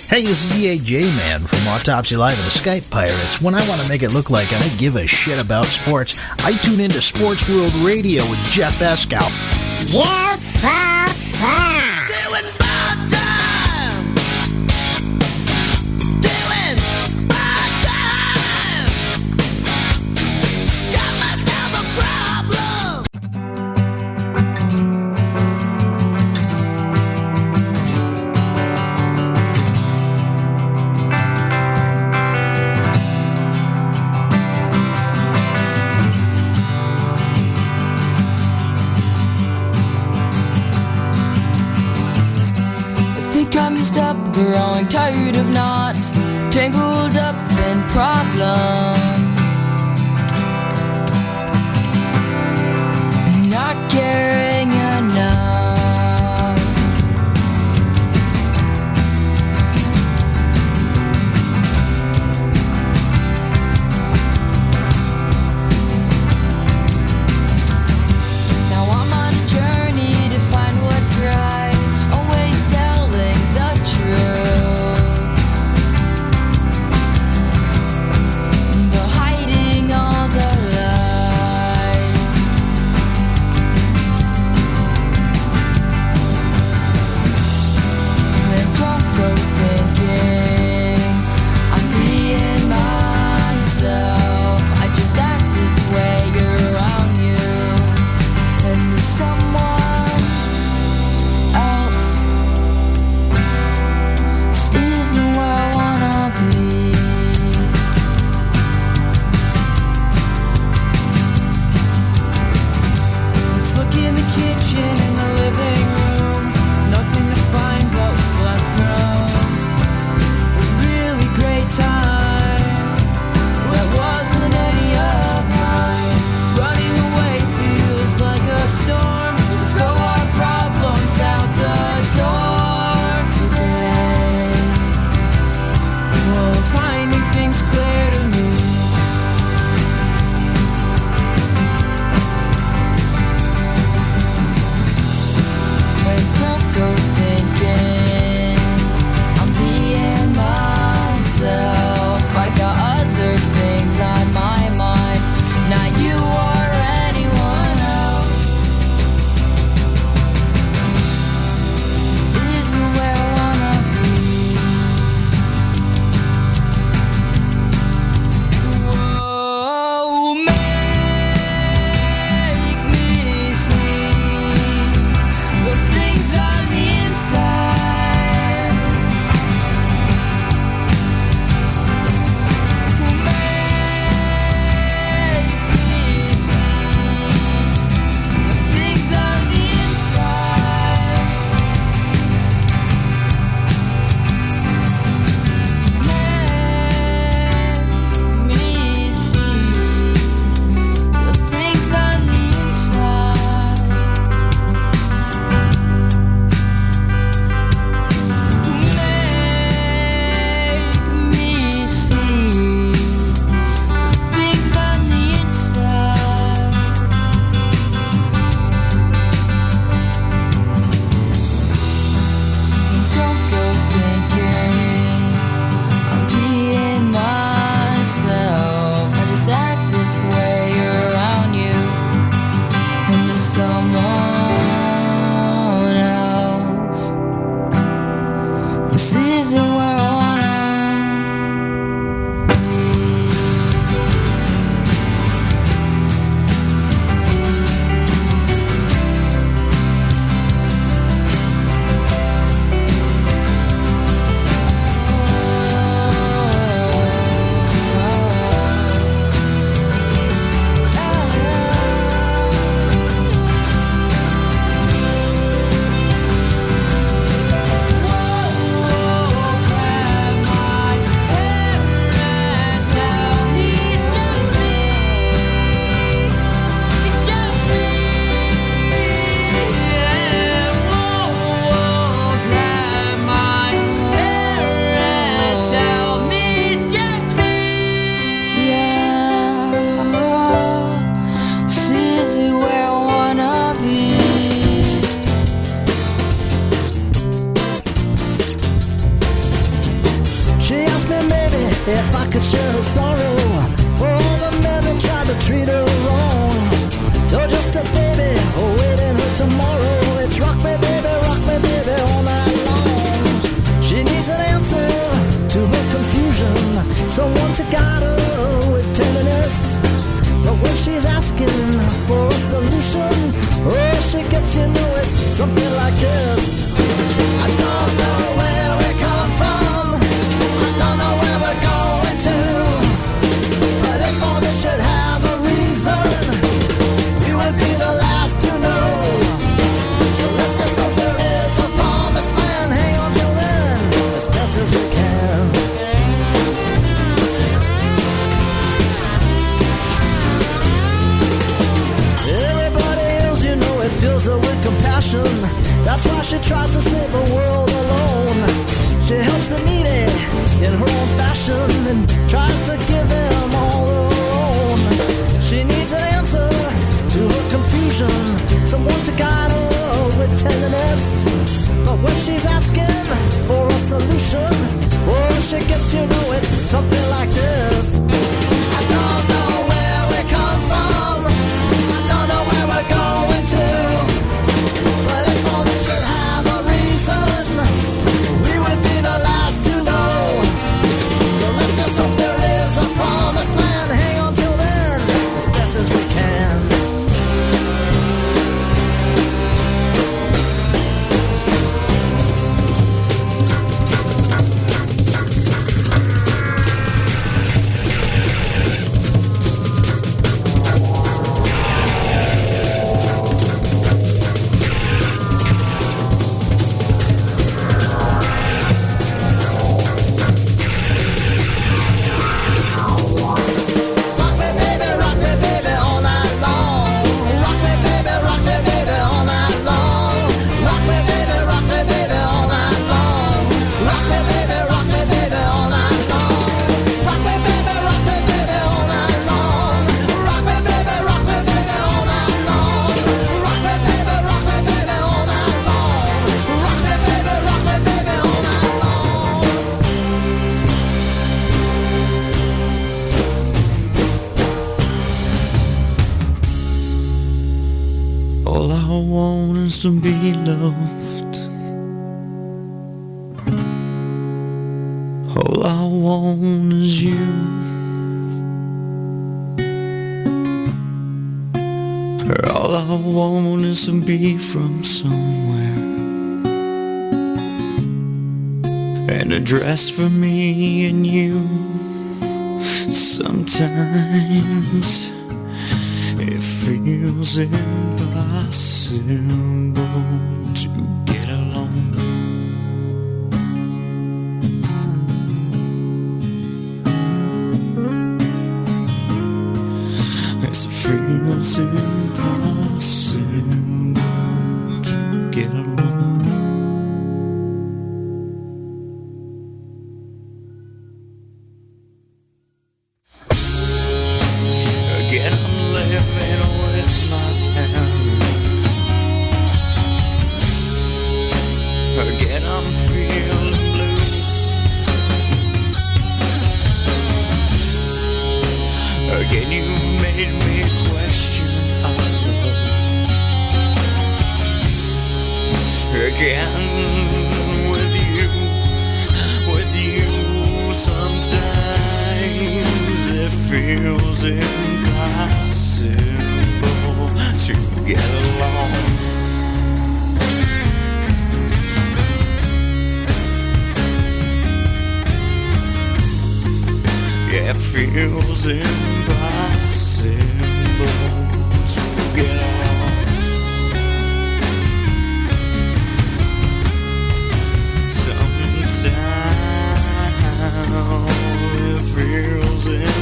Hey, this is EAJ Man from Autopsy Live and the Skype Pirates. When I want to make it look like I give a shit about sports, I tune into Sports World Radio with Jeff Escow. Jeff Doing bad time. Doing bad time. Got myself a problem. I'm used up, growing tired of knots, tangled up in problems, and not caring enough. Now I'm on a journey to find what's right, always telling the truth, but hiding all the lies. And don't go thinking I'm being myself. I just act this way around you, and with someone else. This isn't where I wanna be. Let's look in the kitchen and the living room. Nothing to find but what's left from a really great time that wasn't any of mine. Running away feels like a storm. Let's throw our problems out the door today. Well, I'm finding things clear to me. And don't go thinking I'm being myself. I got other things on my mind, not you or anyone else. This isn't where I wanna be. Whoa, make me see the things on the inside. Make me see the things on the inside. Let me see the things on the inside. Make me see the things on the inside. Don't go thinking I'm being myself. I just act this way around you and to someone else. This isn't where I wanna be. Whoa, if I could share her sorrow for all the men that tried to treat her wrong. You're just a baby awaiting her tomorrow. It's rock me baby all night long. She needs an answer to her confusion, someone to guide her with tenderness. But when she's asking for a solution, oh, she gets, you know, it's something like this. I don't know where we come from, I don't know where we're going to, but if all this should have a reason, you would be the last to know. So let's just hope there is a promised land. Hang on till then, as best as we can. Everybody else, you know, it fills her with compassion. That's why she tries to save the world alone. She helps the needy in her own fashion and tries to give them all her own. She needs an answer to her confusion, someone to guide her with tenderness. But when she's asking for a solution, oh, she gets, you know, it's something like this. I don't know where we come from, I don't know where we're going to, but if all this should have a reason, we would be the last to know. So let's just hope there is a promised land. Hang on till then, as best as we can. All I want is to be loved. All I want is you. All I want is to be from somewhere, an address for me and you. Sometimes it feels impossible to get along. It feels impossible to get along. Again, I'm living with my parents. Again, I'm feeling blue. Again, you've made me question our love. Again, with you, sometimes it feels impossible to get along. Yeah, it feels impossible to get along. Sometimes it feels impossible.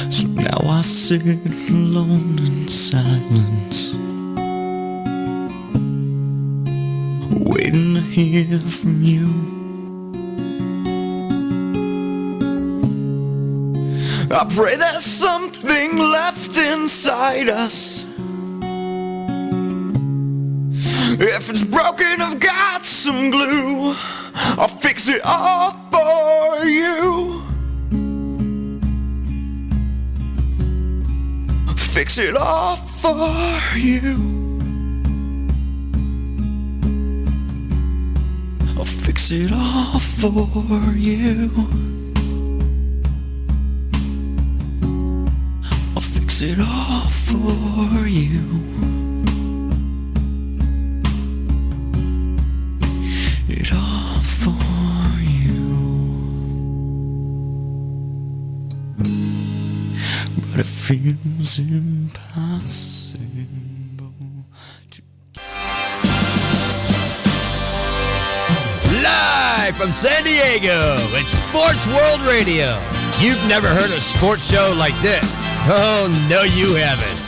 So now I sit alone in silence, waiting to hear from you. I pray there's something left inside us. If it's broken, I've got some glue. I'll fix it all for you. Fix it all for you. I'll fix it all for you. I'll fix it all for you. It all for you. But it feels impossible to. Live from San Diego, it's Sports World Radio. You've never heard a sports show like this. Oh, no, you haven't.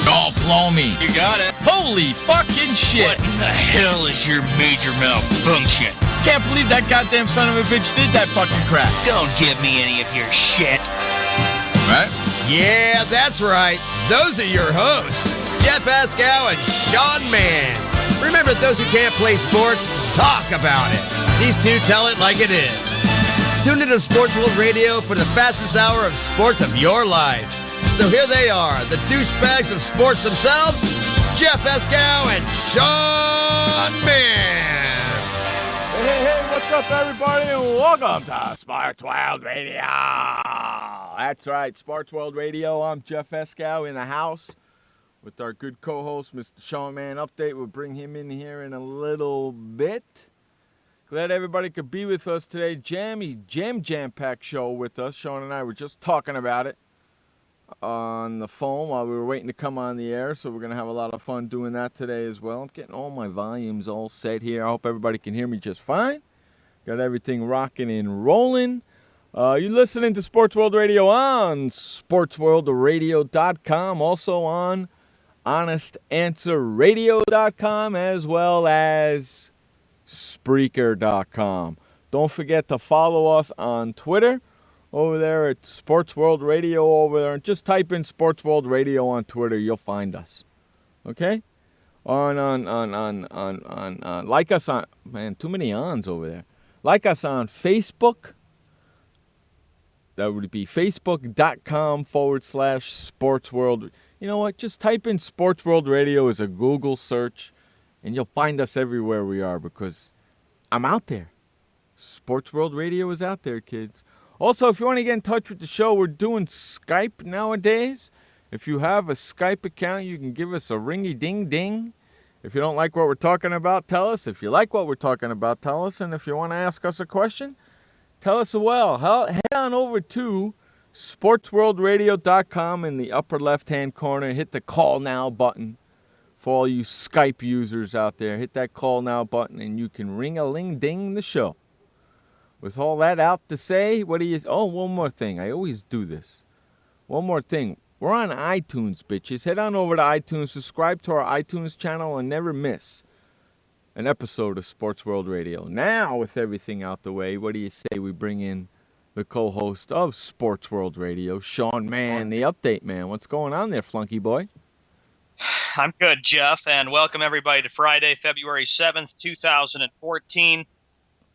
Oh, blow me. You got it. Holy fucking shit. What in the hell is your major malfunction? Can't believe that goddamn son of a bitch did that fucking crap. Don't give me any of your shit. Right? Yeah, that's right. Those are your hosts, Jeff Ascow and Sean Mann. Remember, those who can't play sports, talk about it. These two tell it like it is. Tune into Sports World Radio for the fastest hour of sports of your life. So here they are, the douchebags of sports themselves, Jeff Ascow and Sean Mann. Hey, what's up, everybody, and welcome to Sports World Radio. That's right, Sports World Radio. I'm Jeff Escow in the house with our good co-host, Mr. Sean Mann. Update, we'll bring him in here in a little bit. Glad everybody could be with us today. Jam-packed show with us. Sean and I were just talking about it on the phone while we were waiting to come on the air, so we're going to have a lot of fun doing that today as well. I'm getting all my volumes all set here. I hope everybody can hear me just fine. Got everything rocking and rolling. You're listening to Sports World Radio on SportsWorldRadio.com, also on HonestAnswerRadio.com, as well as Spreaker.com. Don't forget to follow us on Twitter over there at Sports World Radio over there. And just type in Sports World Radio on Twitter. You'll find us. Okay? Like us on, man, too many ons over there. Like us on Facebook. That would be facebook.com/SportsWorld. You know what? Just type in Sports World Radio as a Google search, and you'll find us everywhere we are because I'm out there. Sports World Radio is out there, kids. Also, if you want to get in touch with the show, we're doing Skype nowadays. If you have a Skype account, you can give us a ringy-ding-ding. If you don't like what we're talking about, tell us. If you like what we're talking about, tell us. And if you want to ask us a question, tell us as well. Head on over to SportsWorldRadio.com in the upper left-hand corner. Hit the Call Now button. For all you Skype users out there, hit that Call Now button and you can ring-a-ling-ding the show. With all that out to say, one more thing. I always do this. One more thing. We're on iTunes, bitches. Head on over to iTunes, subscribe to our iTunes channel, and never miss an episode of Sports World Radio. Now, with everything out the way, what do you say we bring in the co-host of Sports World Radio, Sean Mann, the update man. What's going on there, flunky boy? I'm good, Jeff, and welcome everybody to Friday, February 7th, 2014.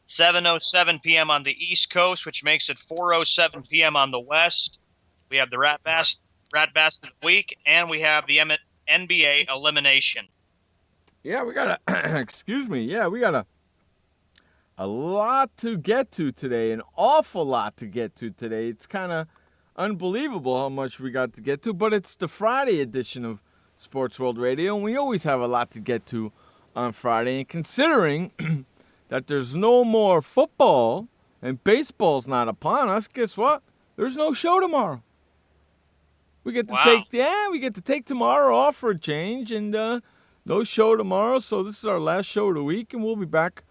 7:07 p.m. on the East Coast, which makes it 4:07 p.m. on the West. We have the Rat Bast of the Week, and we have the NBA elimination. Yeah, we got a lot to get to today, an awful lot to get to today. It's kind of unbelievable how much we got to get to, but it's the Friday edition of Sports World Radio, and we always have a lot to get to on Friday. And considering that there's no more football and baseball's not upon us, guess what? There's no show tomorrow. We get to take tomorrow off for a change, and no show tomorrow. So this is our last show of the week, and we'll be back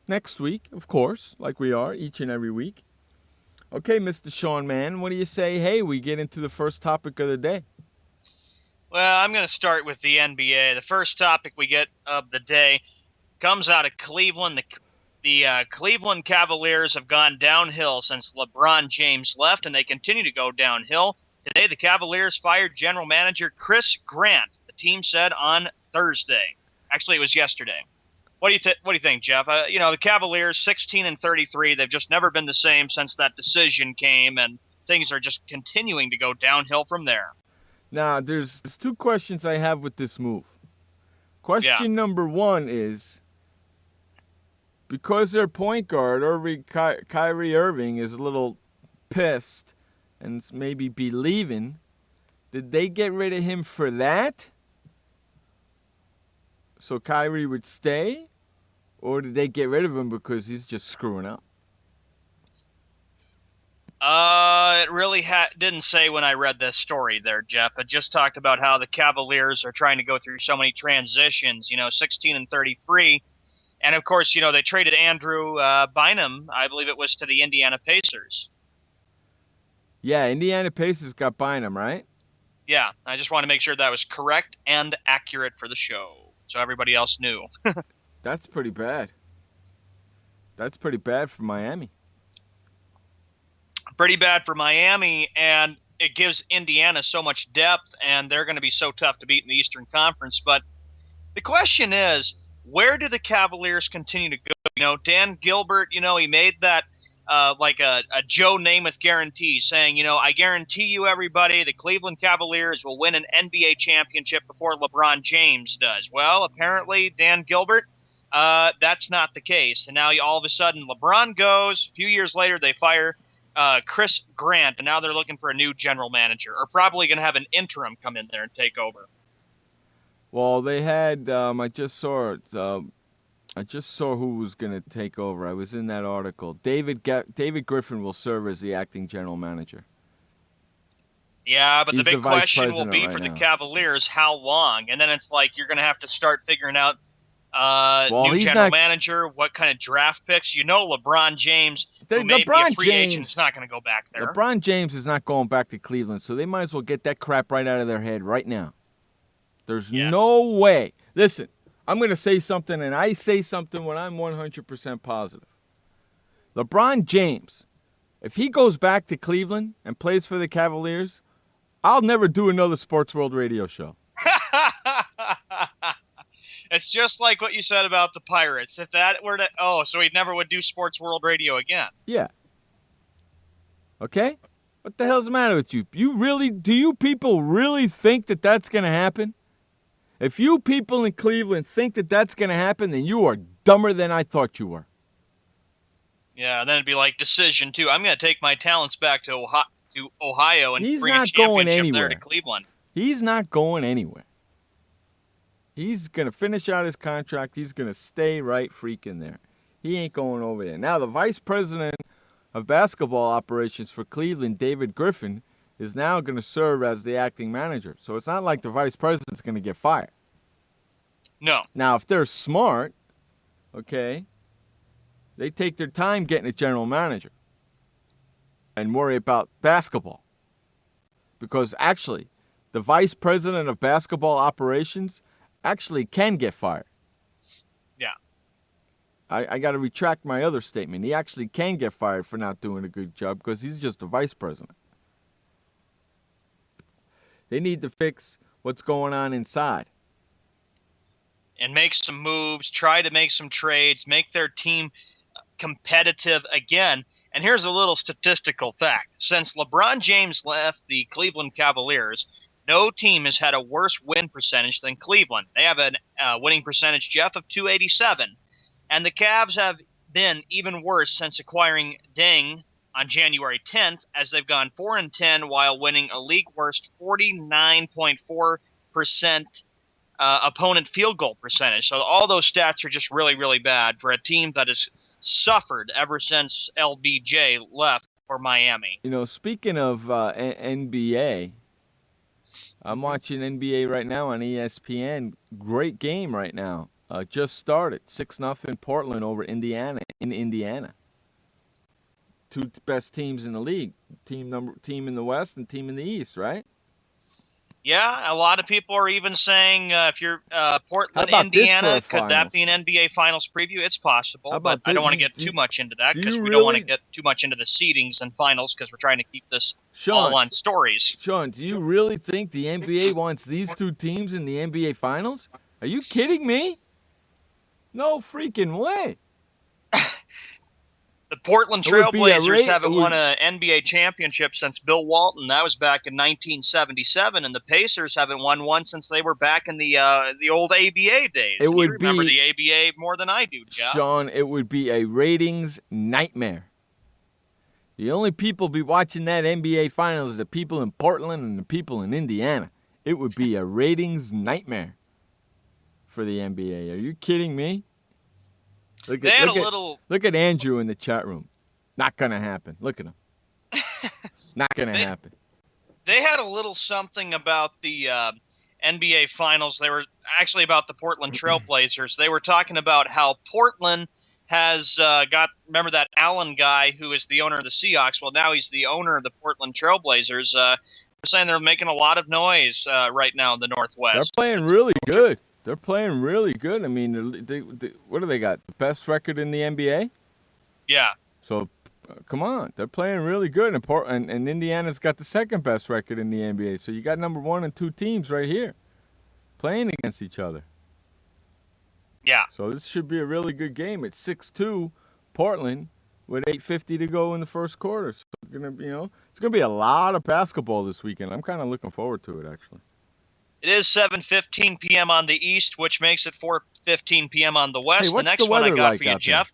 next week, of course, like we are each and every week. Okay, Mr. Sean Mann, what do you say? Hey, we get into the first topic of the day. Well, I'm going to start with the NBA. The first topic we get of the day comes out of Cleveland. The Cleveland Cavaliers have gone downhill since LeBron James left, and they continue to go downhill. Today, the Cavaliers fired general manager Chris Grant, the team said on Thursday. Actually, it was yesterday. What do you think, Jeff? The Cavaliers, 16-33, they've just never been the same since that decision came, and things are just continuing to go downhill from there. Now, there's two questions I have with this move. Question number one is, because their point guard, Kyrie Irving, is a little pissed and maybe be leaving, did they get rid of him for that? So Kyrie would stay? Or did they get rid of him because he's just screwing up? It really didn't say when I read this story there, Jeff. It just talked about how the Cavaliers are trying to go through so many transitions, 16-33. And, of course, they traded Andrew Bynum, I believe it was, to the Indiana Pacers. Yeah, Indiana Pacers got Bynum, right? Yeah, I just want to make sure that was correct and accurate for the show, so everybody else knew. That's pretty bad. That's pretty bad for Miami. Pretty bad for Miami, and it gives Indiana so much depth, and they're going to be so tough to beat in the Eastern Conference. But the question is, where do the Cavaliers continue to go? Dan Gilbert, he made that like a Joe Namath guarantee, saying, I guarantee you, everybody, the Cleveland Cavaliers will win an NBA championship before LeBron James does. Well, apparently, Dan Gilbert, that's not the case. And now all of a sudden, LeBron goes. A few years later, they fire Chris Grant, and now they're looking for a new general manager, or probably going to have an interim come in there and take over. Well, they had. I just saw who was going to take over. I was in that article. David Griffin will serve as the acting general manager. Yeah, but He's the big question will be right for now. the Cavaliers, how long? And then it's like you're going to have to start figuring out new general manager, what kind of draft picks. LeBron James, who may be a free agent, is not going to go back there. LeBron James is not going back to Cleveland, so they might as well get that crap right out of their head right now. There's no way. Listen, I'm going to say something, and I say something when I'm 100% positive. LeBron James, if he goes back to Cleveland and plays for the Cavaliers, I'll never do another Sports World Radio show. It's just like what you said about the Pirates. If that were to... Oh, so he never would do Sports World Radio again. Yeah. Okay? What the hell's the matter with you? Do you people really think that that's going to happen? If you people in Cleveland think that that's going to happen, then you are dumber than I thought you were. Yeah, then it'd be like decision, too. I'm going to take my talents back to Ohio and bring a championship there to Cleveland. He's not going anywhere. He's going to finish out his contract. He's going to stay right freaking there. He ain't going over there. Now, the vice president of basketball operations for Cleveland, David Griffin, is now going to serve as the acting manager. So it's not like the vice president's going to get fired. No. Now, if they're smart, okay, they take their time getting a general manager and worry about basketball. Because actually, the vice president of basketball operations actually can get fired. Yeah. I got to retract my other statement. He actually can get fired for not doing a good job because he's just a vice president. They need to fix what's going on inside. And make some moves, try to make some trades, make their team competitive again. And here's a little statistical fact. Since LeBron James left the Cleveland Cavaliers, no team has had a worse win percentage than Cleveland. They have a winning percentage, Jeff, of .287. And the Cavs have been even worse since acquiring Deng on January 10th, as they've gone 4-10 while winning a league-worst 49.4% opponent field goal percentage. So all those stats are just really, really bad for a team that has suffered ever since LBJ left for Miami. Speaking of NBA, I'm watching NBA right now on ESPN. Great game right now. Just started. 6-0 Portland over Indiana in Indiana. Two best teams in the league. Team in the West and team in the East, right? Yeah, a lot of people are even saying if you're Portland, about this for Indiana, a could that be an finals? NBA Finals preview? It's possible, How but about I don't want to you- get too much into that do because you we don't want to really- get too much into the seedings and finals because we're trying to keep this Sean, all on stories. Sean, do you really think the NBA wants these two teams in the NBA Finals? Are you kidding me? No freaking way. The Portland It would be a Trailblazers ra- haven't it won would- an NBA championship since Bill Walton. That was back in 1977, and the Pacers haven't won one since they were back in the old ABA days. It And would you remember be- the ABA more than I do, Jeff. Sean, it would be a ratings nightmare. The only people be watching that NBA Finals are the people in Portland and the people in Indiana. It would be a ratings nightmare for the NBA. Are you kidding me? Look They at, had look a at- little. look at Andrew in the chat room. Not going to happen. Look at him. Not going to happen. They had a little something about the NBA Finals. They were actually about the Portland Trailblazers. They were talking about how Portland has remember that Allen guy who is the owner of the Seahawks? Well, now he's the owner of the Portland Trailblazers. They're saying they're making a lot of noise right now in the Northwest. They're playing really good. They're playing really good. I mean, they, what do they got? The best record in the NBA? Yeah. So, come on. They're playing really good. And Indiana's got the second best record in the NBA. So you got number 1 and 2 teams right here playing against each other. Yeah. So this should be a really good game. It's 6-2 Portland with 8:50 to go in the first quarter. So it's gonna be, it's gonna be a lot of basketball this weekend. I'm kind of looking forward to it, actually. It is 7:15 p.m. on the East, which makes it 4:15 p.m. on the West. Hey, The what's next the one I weather got like for you, out there? Jeff.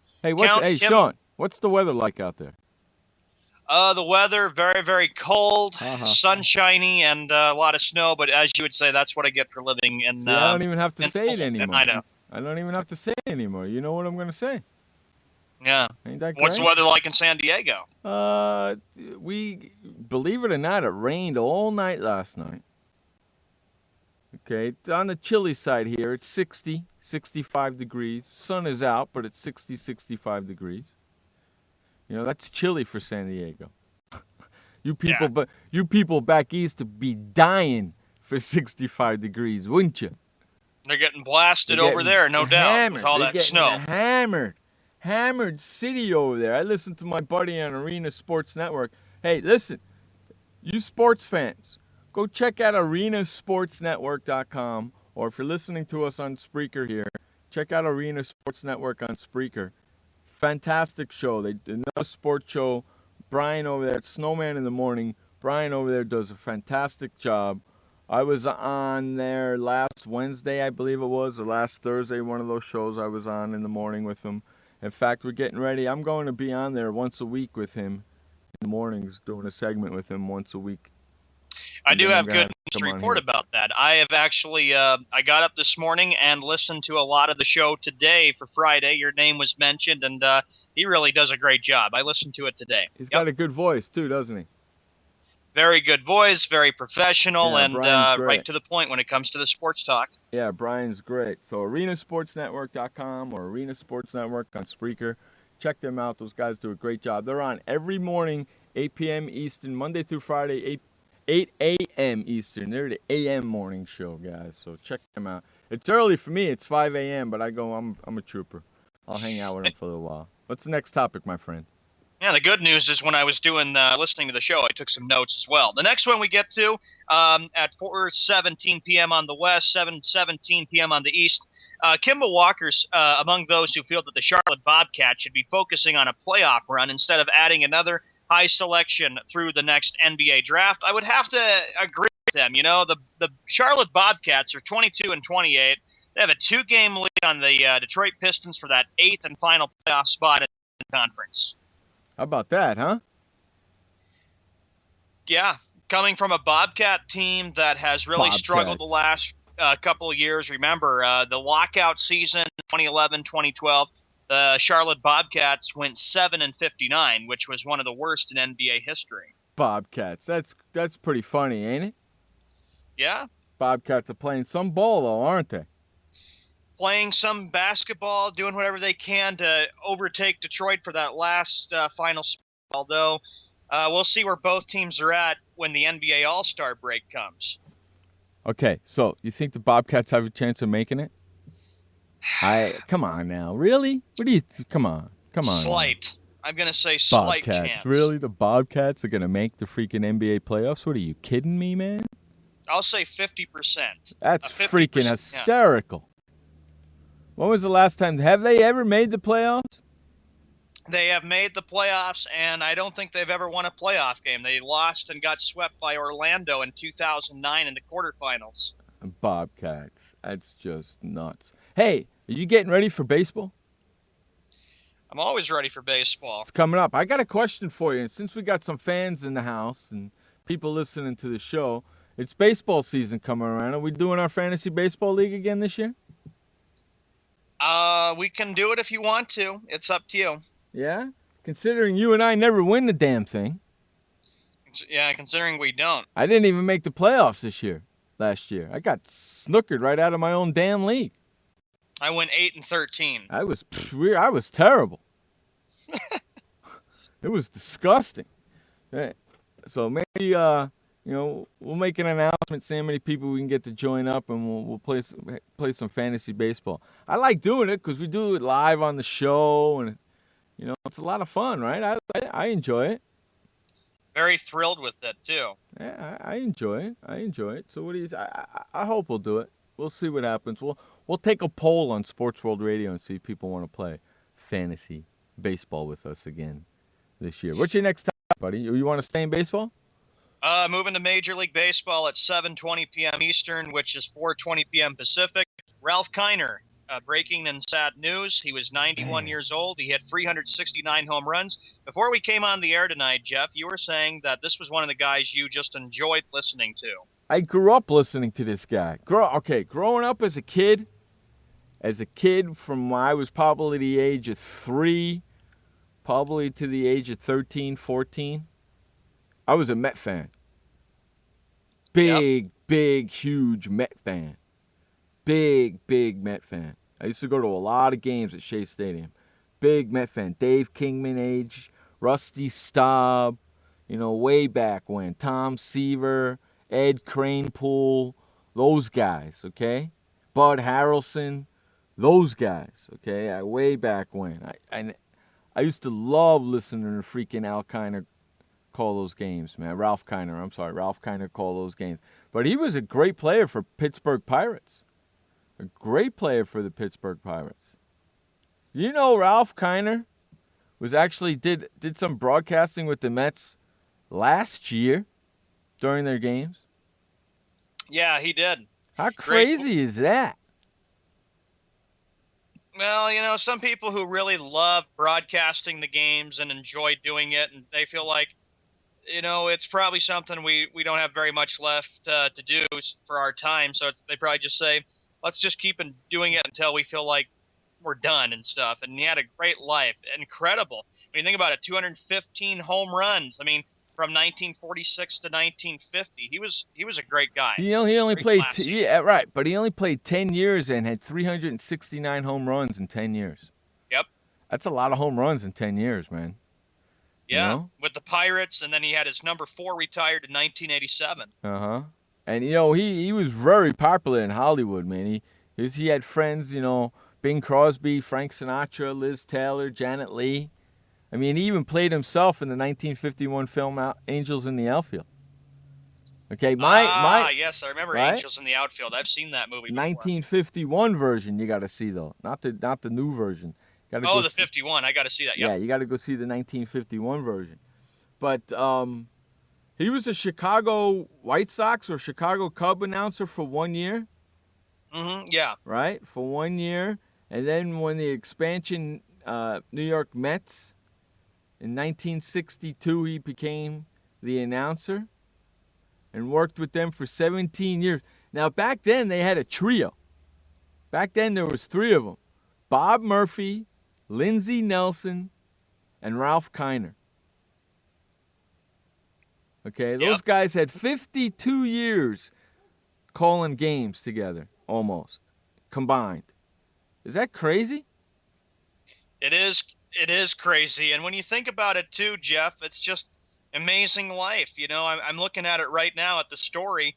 Hey, Kim- Sean, what's the weather like out there? The weather, very, very cold, Uh-huh. sunshiny, and a lot of snow. But as you would say, that's what I get for living in. See, I don't even have to in say it Portland. anymore. I know. I don't even have to say it anymore. You know what I'm going to say. Yeah. Ain't that great? What's the weather like in San Diego? We, believe it or not, it rained all night last night. Okay, on the chilly side here, it's 60, 65 degrees. Sun is out, but it's 60, 65 degrees. That's chilly for San Diego. You people back east would be dying for 65 degrees, wouldn't you? They're getting blasted They're over getting there, no doubt, hammered. with all They're that getting snow. Hammered city over there. I listened to my buddy on Arena Sports Network. Hey, listen, you sports fans, go check out arenasportsnetwork.com, or if you're listening to us on Spreaker here, check out Arena Sports Network on Spreaker. Fantastic show. They did another sports show. Brian over there at Snowman in the Morning. Brian over there does a fantastic job. I was on there last Wednesday, I believe it was, or last Thursday, one of those shows I was on in the morning with him. In fact, we're getting ready. I'm going to be on there once a week with him in the mornings, doing a segment with him once a week. I And do then I'm have gonna good news to come on report here. about that. I have actually, I got up this morning and listened to a lot of the show today for Friday. Your name was mentioned, and he really does a great job. I listened to it today. He's got a good voice, too, doesn't he? Very good voice, very professional, Yeah, and Brian's great. right to the point when it comes to the sports talk. Yeah, Brian's great. So arenasportsnetwork.com or Arena Sports Network on Spreaker. Check them out. Those guys do a great job. They're on every morning, 8 p.m. Eastern, Monday through Friday, 8 a.m. Eastern. They're the a.m. morning show, guys. So check them out. It's early for me. It's 5 a.m., but I'm a trooper. I'll hang out with them for a little while. What's the next topic, my friend? Yeah, the good news is when I was listening to the show, I took some notes as well. The next one we get to at 4:17 p.m. on the West, 7:17 p.m. on the East. Kimball Walker's among those who feel that the Charlotte Bobcats should be focusing on a playoff run instead of adding another high selection through the next NBA draft. I would have to agree with them. The Charlotte Bobcats are 22-28. They have a 2-game lead on the Detroit Pistons for that 8th and final playoff spot in the conference. How about that, huh? Yeah, coming from a Bobcat team that has really struggled the last couple of years. Remember, the lockout season, 2011-2012, the Charlotte Bobcats went 7-59, which was one of the worst in NBA history. Bobcats. That's pretty funny, ain't it? Yeah. Bobcats are playing some ball, though, aren't they? Playing some basketball, doing whatever they can to overtake Detroit for that last final spot. Although we'll see where both teams are at when the NBA All-Star break comes. Okay, so you think the Bobcats have a chance of making it? Come on now, really? What do you? Come on. Slight. I'm gonna say slight Bobcats, chance. really? The Bobcats are gonna make the freaking NBA playoffs? What are you kidding me, man? I'll say 50%. That's 50%, freaking yeah. hysterical. When was the last time? Have they ever made the playoffs? They have made the playoffs, and I don't think they've ever won a playoff game. They lost and got swept by Orlando in 2009 in the quarterfinals. Bobcats. That's just nuts. Hey, are you getting ready for baseball? I'm always ready for baseball. It's coming up. I got a question for you. And since we got some fans in the house and people listening to the show, it's baseball season coming around. Are we doing our fantasy baseball league again this year? We can do it if you want to. It's up to you. Yeah? Considering you and I never win the damn thing. Yeah, considering we don't. I didn't even make the playoffs last year. I got snookered right out of my own damn league. I went 8-13. I was terrible. It was disgusting. Hey, so maybe we'll make an announcement, see how many people we can get to join up, and we'll play some fantasy baseball. I like doing it because we do it live on the show, and it's a lot of fun, right? I enjoy it. Very thrilled with it too. Yeah, I enjoy it. So what do you? I hope we'll do it. We'll see what happens. We'll take a poll on Sports World Radio and see if people want to play fantasy baseball with us again this year. What's your next topic, buddy? You want to stay in baseball? Moving to Major League Baseball at 7:20 p.m. Eastern, which is 4:20 p.m. Pacific. Ralph Kiner, breaking and sad news. He was 91 years old. He hit 369 home runs. Before we came on the air tonight, Jeff, you were saying that this was one of the guys you just enjoyed listening to. I grew up listening to this guy. Growing up as a kid from when I was probably the age of 3, probably to the age of 13, 14, I was a Met fan. Big, huge Met fan. Big Met fan. I used to go to a lot of games at Shea Stadium. Big Met fan. Dave Kingman age, Rusty Staub, way back when. Tom Seaver, Ed Kranepool, those guys, okay? Bud Harrelson, those guys, okay? Way back when. I used to love listening to freaking Al Kiner call those games, man. Ralph Kiner call those games. But he was a great player for Pittsburgh Pirates. A great player for the Pittsburgh Pirates. Ralph Kiner was actually did some broadcasting with the Mets last year during their games? Yeah, he did. How crazy is that? Well, some people who really love broadcasting the games and enjoy doing it, and they feel like, it's probably something we don't have very much left to do for our time. So they probably just say, let's just keep doing it until we feel like we're done and stuff. And he had a great life. Incredible. When you think about it, 215 home runs. I mean, from 1946 to 1950. He was a great guy. He only played right, but he only played 10 years and had 369 home runs in 10 years. Yep. That's a lot of home runs in 10 years, man. Yeah, with the Pirates, and then he had his number 4 retired in 1987. Uh-huh. And, he was very popular in Hollywood, man. He had friends, Bing Crosby, Frank Sinatra, Liz Taylor, Janet Leigh. I mean, he even played himself in the 1951 film Angels in the Outfield. Okay, yes, I remember right? Angels in the Outfield. I've seen that movie before. 1951 version you got to see, though. Not the new version. The 51. I got to see that. Yep. Yeah, you got to go see the 1951 version. But he was a Chicago White Sox or Chicago Cub announcer for 1 year. Mm-hmm, yeah. Right, for 1 year. And then when the expansion New York Mets, in 1962 he became the announcer and worked with them for 17 years. Now, back then they had a trio. Back then there was 3 of them. Bob Murphy, Lindsey Nelson, and Ralph Kiner. Okay, those guys had 52 years calling games together, almost, combined. Is that crazy? It is crazy. And when you think about it too, Jeff, it's just amazing life. I'm looking at it right now at the story.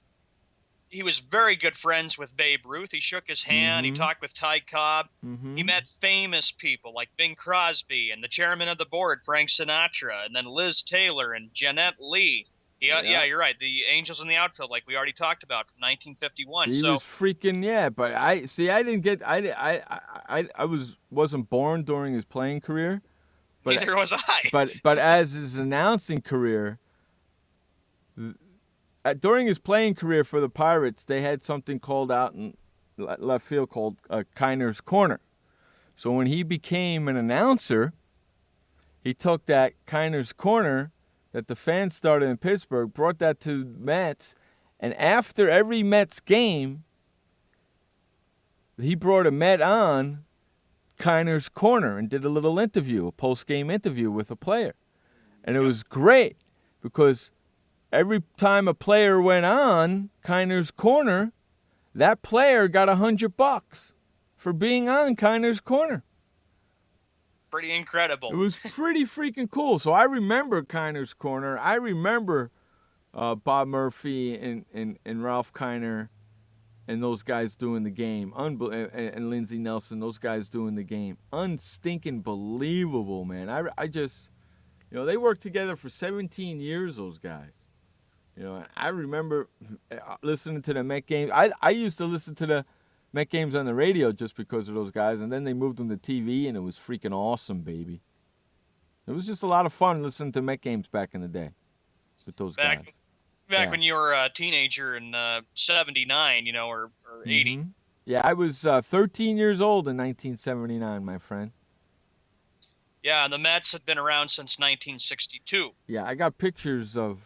he was very good friends with Babe Ruth. He shook his hand. He talked with Ty Cobb. He met famous people like Bing Crosby and the chairman of the board, Frank Sinatra, and then Liz Taylor and Jeanette Lee. Yeah, you're right. The Angels in the Outfield, like we already talked about, from 1951. He was freaking but I didn't get wasn't born during his playing career. But, neither was I. But as his announcing career, during his playing career for the Pirates, they had something called out in left field called Kiner's Corner. So when he became an announcer, he took that Kiner's Corner that the fans started in Pittsburgh, brought that to Mets, and after every Mets game, he brought a Met on Kiner's Corner and did a little interview, a post-game interview with a player. And it was great because every time a player went on Kiner's Corner, that player got $100 for being on Kiner's Corner. Pretty incredible. It was pretty freaking cool. So I remember Kiner's Corner. I remember Bob Murphy and Ralph Kiner and those guys doing the game. And Lindsey Nelson, those guys doing the game. Unstinking believable, man. I just, they worked together for 17 years, those guys. I remember listening to the Met games. I used to listen to the Met games on the radio just because of those guys, and then they moved them to TV, and it was freaking awesome, baby. It was just a lot of fun listening to Met games back in the day with those guys. Back when you were a teenager in 79, or 80. Yeah, I was 13 years old in 1979, my friend. Yeah, and the Mets had been around since 1962. Yeah, I got pictures of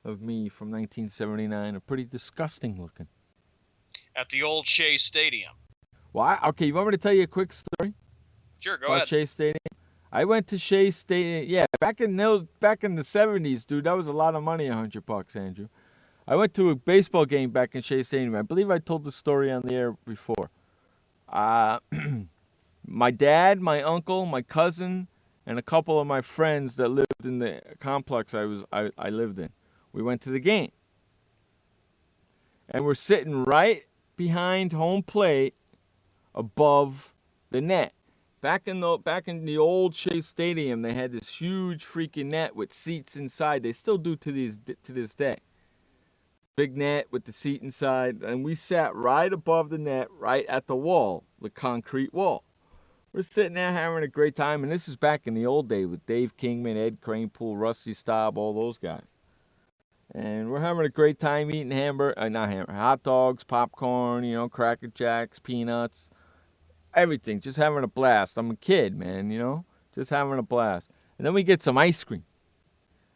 me from 1979. Are pretty disgusting looking. At the old Shea Stadium. Well, okay, you want me to tell you a quick story? Sure, go about ahead. Shea Stadium? I went to Shea Stadium. Yeah, back in the 70s, dude, that was a lot of money, $100, Andrew. I went to a baseball game back in Shea Stadium. I believe I told the story on the air before. My dad, my uncle, my cousin, and a couple of my friends that lived in the complex I lived in. We went to the game. And we're sitting right behind home plate above the net. Back in the old Shea Stadium, they had this huge freaking net with seats inside. They still do to this day. Big net with the seat inside, and we sat right above the net, right at the wall, the concrete wall. We're sitting there having a great time, and this is back in the old day with Dave Kingman, Ed Kranepool, Rusty Staub, all those guys. And we're having a great time eating hot dogs, popcorn, Cracker Jacks, peanuts, everything. Just having a blast. I'm a kid, man, just having a blast. And then we get some ice cream.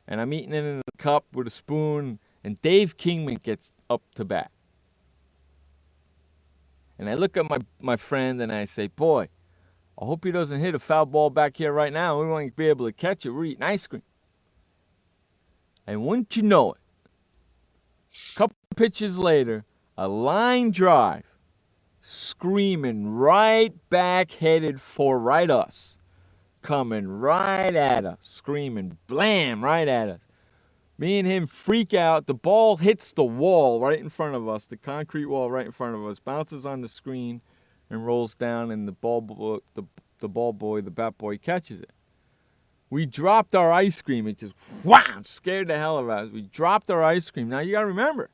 And I'm eating it in a cup with a spoon, and Dave Kingman gets up to bat. And I look at my friend and I say, boy, I hope he doesn't hit a foul ball back here right now. We won't be able to catch it. We're eating ice cream. And wouldn't you know it, a couple pitches later, a line drive, screaming right back, headed for right us, coming right at us, screaming blam right at us. Me and him freak out. The ball hits the wall right in front of us, the concrete wall right in front of us, bounces on the screen, and rolls down, and the bat boy catches it. We dropped our ice cream. It just, scared the hell out of us. We dropped our ice cream. Now, you got to remember,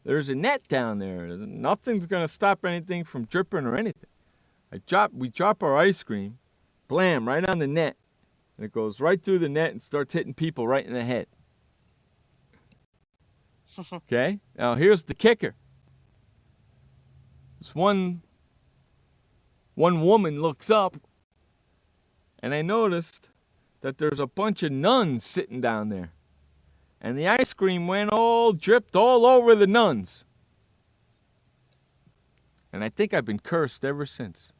there's a net down there. Nothing's going to stop anything from dripping or anything. We drop our ice cream, blam, right on the net. And it goes right through the net and starts hitting people right in the head. Okay? Now, here's the kicker. This one woman looks up, and I noticed that there's a bunch of nuns sitting down there. And the ice cream dripped all over the nuns. And I think I've been cursed ever since.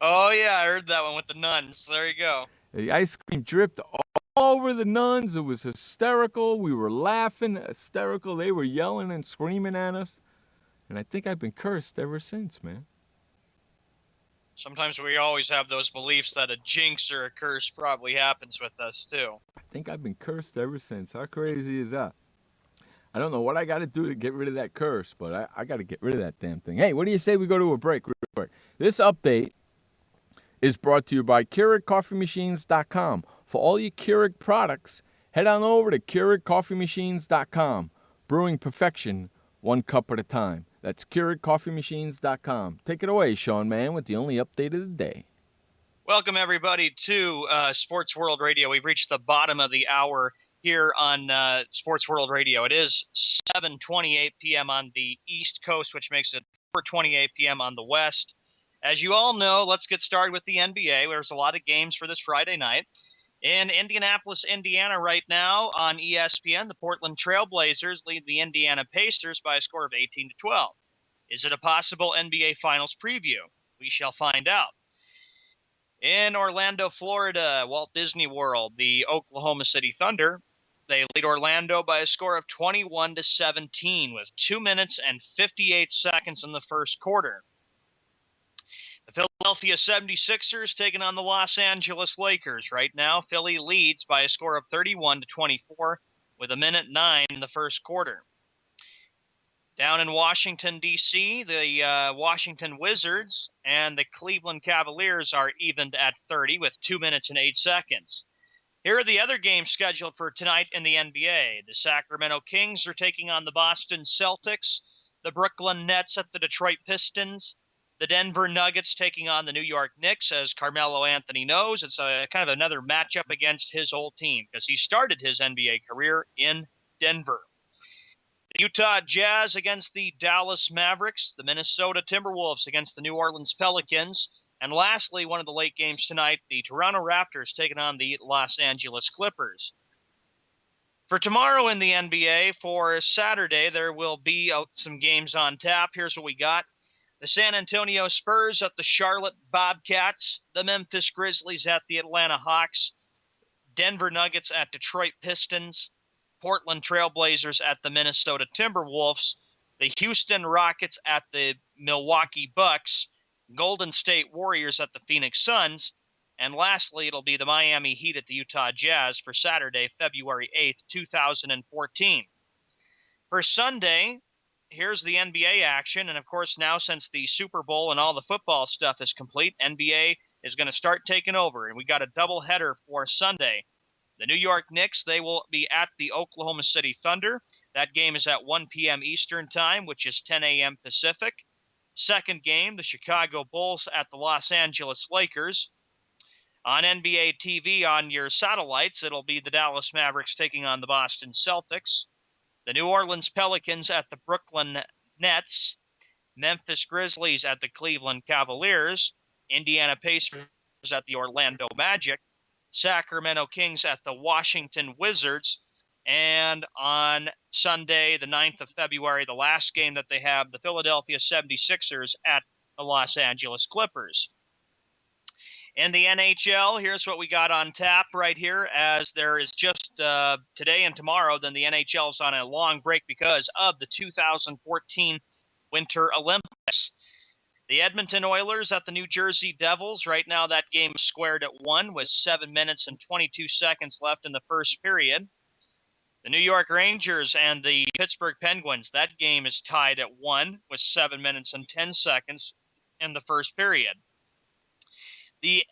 Oh, yeah, I heard that one with the nuns. There you go. The ice cream dripped all over the nuns. It was hysterical. We were laughing, hysterical. They were yelling and screaming at us. And I think I've been cursed ever since, man. Sometimes we always have those beliefs that a jinx or a curse probably happens with us, too. I think I've been cursed ever since. How crazy is that? I don't know what I got to do to get rid of that curse, but I got to get rid of that damn thing. Hey, what do you say we go to a break real quick? This update is brought to you by Keurig.coffeemachines.com. For all your Keurig products, head on over to Keurig.coffeemachines.com. Brewing perfection, one cup at a time. That's Keurig.coffeemachines.com. Take it away, Sean Mann, with the only update of the day. Welcome, everybody, to Sports World Radio. We've reached the bottom of the hour here on Sports World Radio. It is 7:28 p.m. on the East Coast, which makes it 4:28 p.m. on the West. As you all know, let's get started with the NBA. There's a lot of games for this Friday night. In Indianapolis, Indiana right now on ESPN, the Portland Trail Blazers lead the Indiana Pacers by a score of 18-12. Is it a possible NBA Finals preview? We shall find out. In Orlando, Florida, Walt Disney World, the Oklahoma City Thunder, they lead Orlando by a score of 21-17 with 2 minutes and 58 seconds in the first quarter. The Philadelphia 76ers taking on the Los Angeles Lakers. Right now, Philly leads by a score of 31-24 with 1:09 in the first quarter. Down in Washington, D.C., the Washington Wizards and the Cleveland Cavaliers are evened at 30 with 2 minutes and 8 seconds. Here are the other games scheduled for tonight in the NBA. The Sacramento Kings are taking on the Boston Celtics, the Brooklyn Nets at the Detroit Pistons, the Denver Nuggets taking on the New York Knicks. As Carmelo Anthony knows, it's a kind of another matchup against his old team because he started his NBA career in Denver. The Utah Jazz against the Dallas Mavericks, the Minnesota Timberwolves against the New Orleans Pelicans, and lastly, one of the late games tonight, the Toronto Raptors taking on the Los Angeles Clippers. For tomorrow in the NBA, for Saturday, there will be some games on tap. Here's what we got. The San Antonio Spurs at the Charlotte Bobcats, the Memphis Grizzlies at the Atlanta Hawks, Denver Nuggets at Detroit Pistons, Portland Trailblazers at the Minnesota Timberwolves, the Houston Rockets at the Milwaukee Bucks, Golden State Warriors at the Phoenix Suns, and lastly, it'll be the Miami Heat at the Utah Jazz for Saturday, February 8th, 2014. For Sunday, here's the NBA action, and of course now since the Super Bowl and all the football stuff is complete, NBA is going to start taking over, and we got a doubleheader for Sunday. The New York Knicks, they will be at the Oklahoma City Thunder. That game is at 1 p.m. Eastern Time, which is 10 a.m. Pacific. Second game, the Chicago Bulls at the Los Angeles Lakers. On NBA TV on your satellites, it'll be the Dallas Mavericks taking on the Boston Celtics. The New Orleans Pelicans at the Brooklyn Nets. Memphis Grizzlies at the Cleveland Cavaliers. Indiana Pacers at the Orlando Magic. Sacramento Kings at the Washington Wizards. And on Sunday, the 9th of February, the last game that they have, the Philadelphia 76ers at the Los Angeles Clippers. In the NHL, here's what we got on tap right here, as there is just today and tomorrow, then the NHL's on a long break because of the 2014 Winter Olympics. The Edmonton Oilers at the New Jersey Devils. Right now, that game is squared at 1 with 7 minutes and 22 seconds left in the first period. The New York Rangers and the Pittsburgh Penguins. That game is tied at 1 with 7 minutes and 10 seconds in the first period. The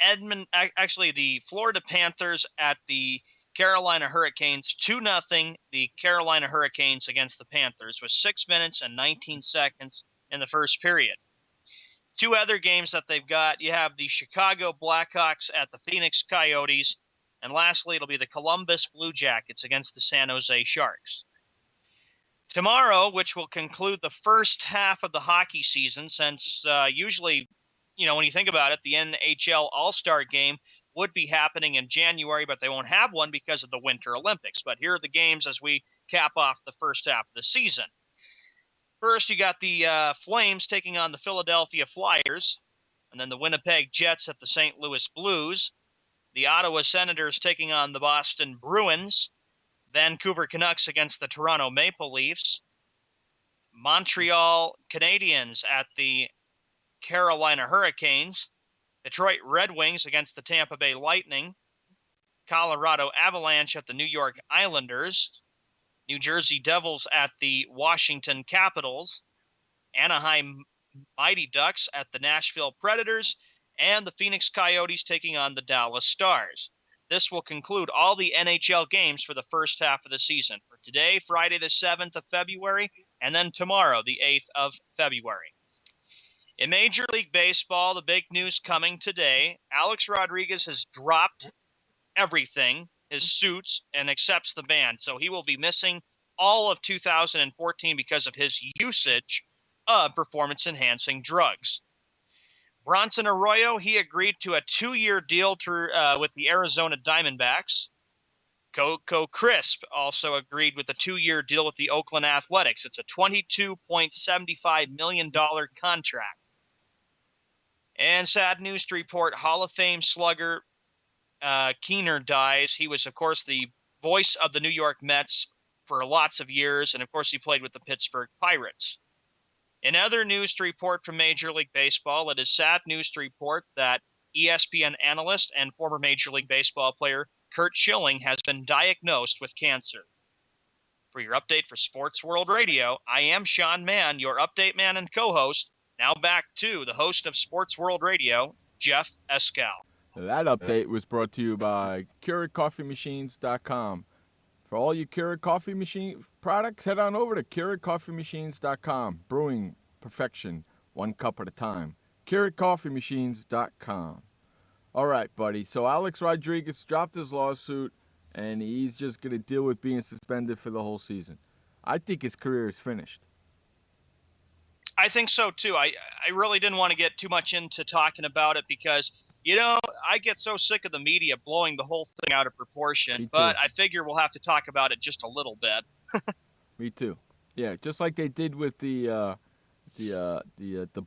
Florida Panthers at the Carolina Hurricanes. 2-0 the Carolina Hurricanes against the Panthers with 6 minutes and 19 seconds in the first period. Two other games that they've got, you have the Chicago Blackhawks at the Phoenix Coyotes, and lastly, it'll be the Columbus Blue Jackets against the San Jose Sharks. Tomorrow, which will conclude the first half of the hockey season, since usually, when you think about it, the NHL All-Star Game would be happening in January, but they won't have one because of the Winter Olympics. But here are the games as we cap off the first half of the season. First, you got the Flames taking on the Philadelphia Flyers, and then the Winnipeg Jets at the St. Louis Blues, the Ottawa Senators taking on the Boston Bruins, Vancouver Canucks against the Toronto Maple Leafs, Montreal Canadiens at the Carolina Hurricanes, Detroit Red Wings against the Tampa Bay Lightning, Colorado Avalanche at the New York Islanders, New Jersey Devils at the Washington Capitals, Anaheim Mighty Ducks at the Nashville Predators, and the Phoenix Coyotes taking on the Dallas Stars. This will conclude all the NHL games for the first half of the season. For today, Friday the 7th of February, and then tomorrow, the 8th of February. In Major League Baseball, the big news coming today, Alex Rodriguez has dropped everything, his suits, and accepts the ban. So he will be missing all of 2014 because of his usage of performance-enhancing drugs. Bronson Arroyo, he agreed to a 2-year deal with the Arizona Diamondbacks. Coco Crisp also agreed with a 2-year deal with the Oakland Athletics. It's a $22.75 million contract. And sad news to report, Hall of Fame slugger Keener dies. He was, of course, the voice of the New York Mets for lots of years, and, of course, he played with the Pittsburgh Pirates. In other news to report from Major League Baseball, it is sad news to report that ESPN analyst and former Major League Baseball player Curt Schilling has been diagnosed with cancer. For your update for Sports World Radio, I am Sean Mann, your update man and co-host. Now back to the host of Sports World Radio, Jeff Escal. That update was brought to you by Keurig.coffeemachines.com. For all your Keurig coffee machine products, head on over to Keurig.coffeemachines.com. Brewing perfection, one cup at a time. Keurig.coffeemachines.com. All right, buddy. So Alex Rodriguez dropped his lawsuit, and he's just going to deal with being suspended for the whole season. I think his career is finished. I think so, too. I really didn't want to get too much into talking about it because, you know, I get so sick of the media blowing the whole thing out of proportion. But I figure we'll have to talk about it just a little bit. Me too. Yeah, just like they did with the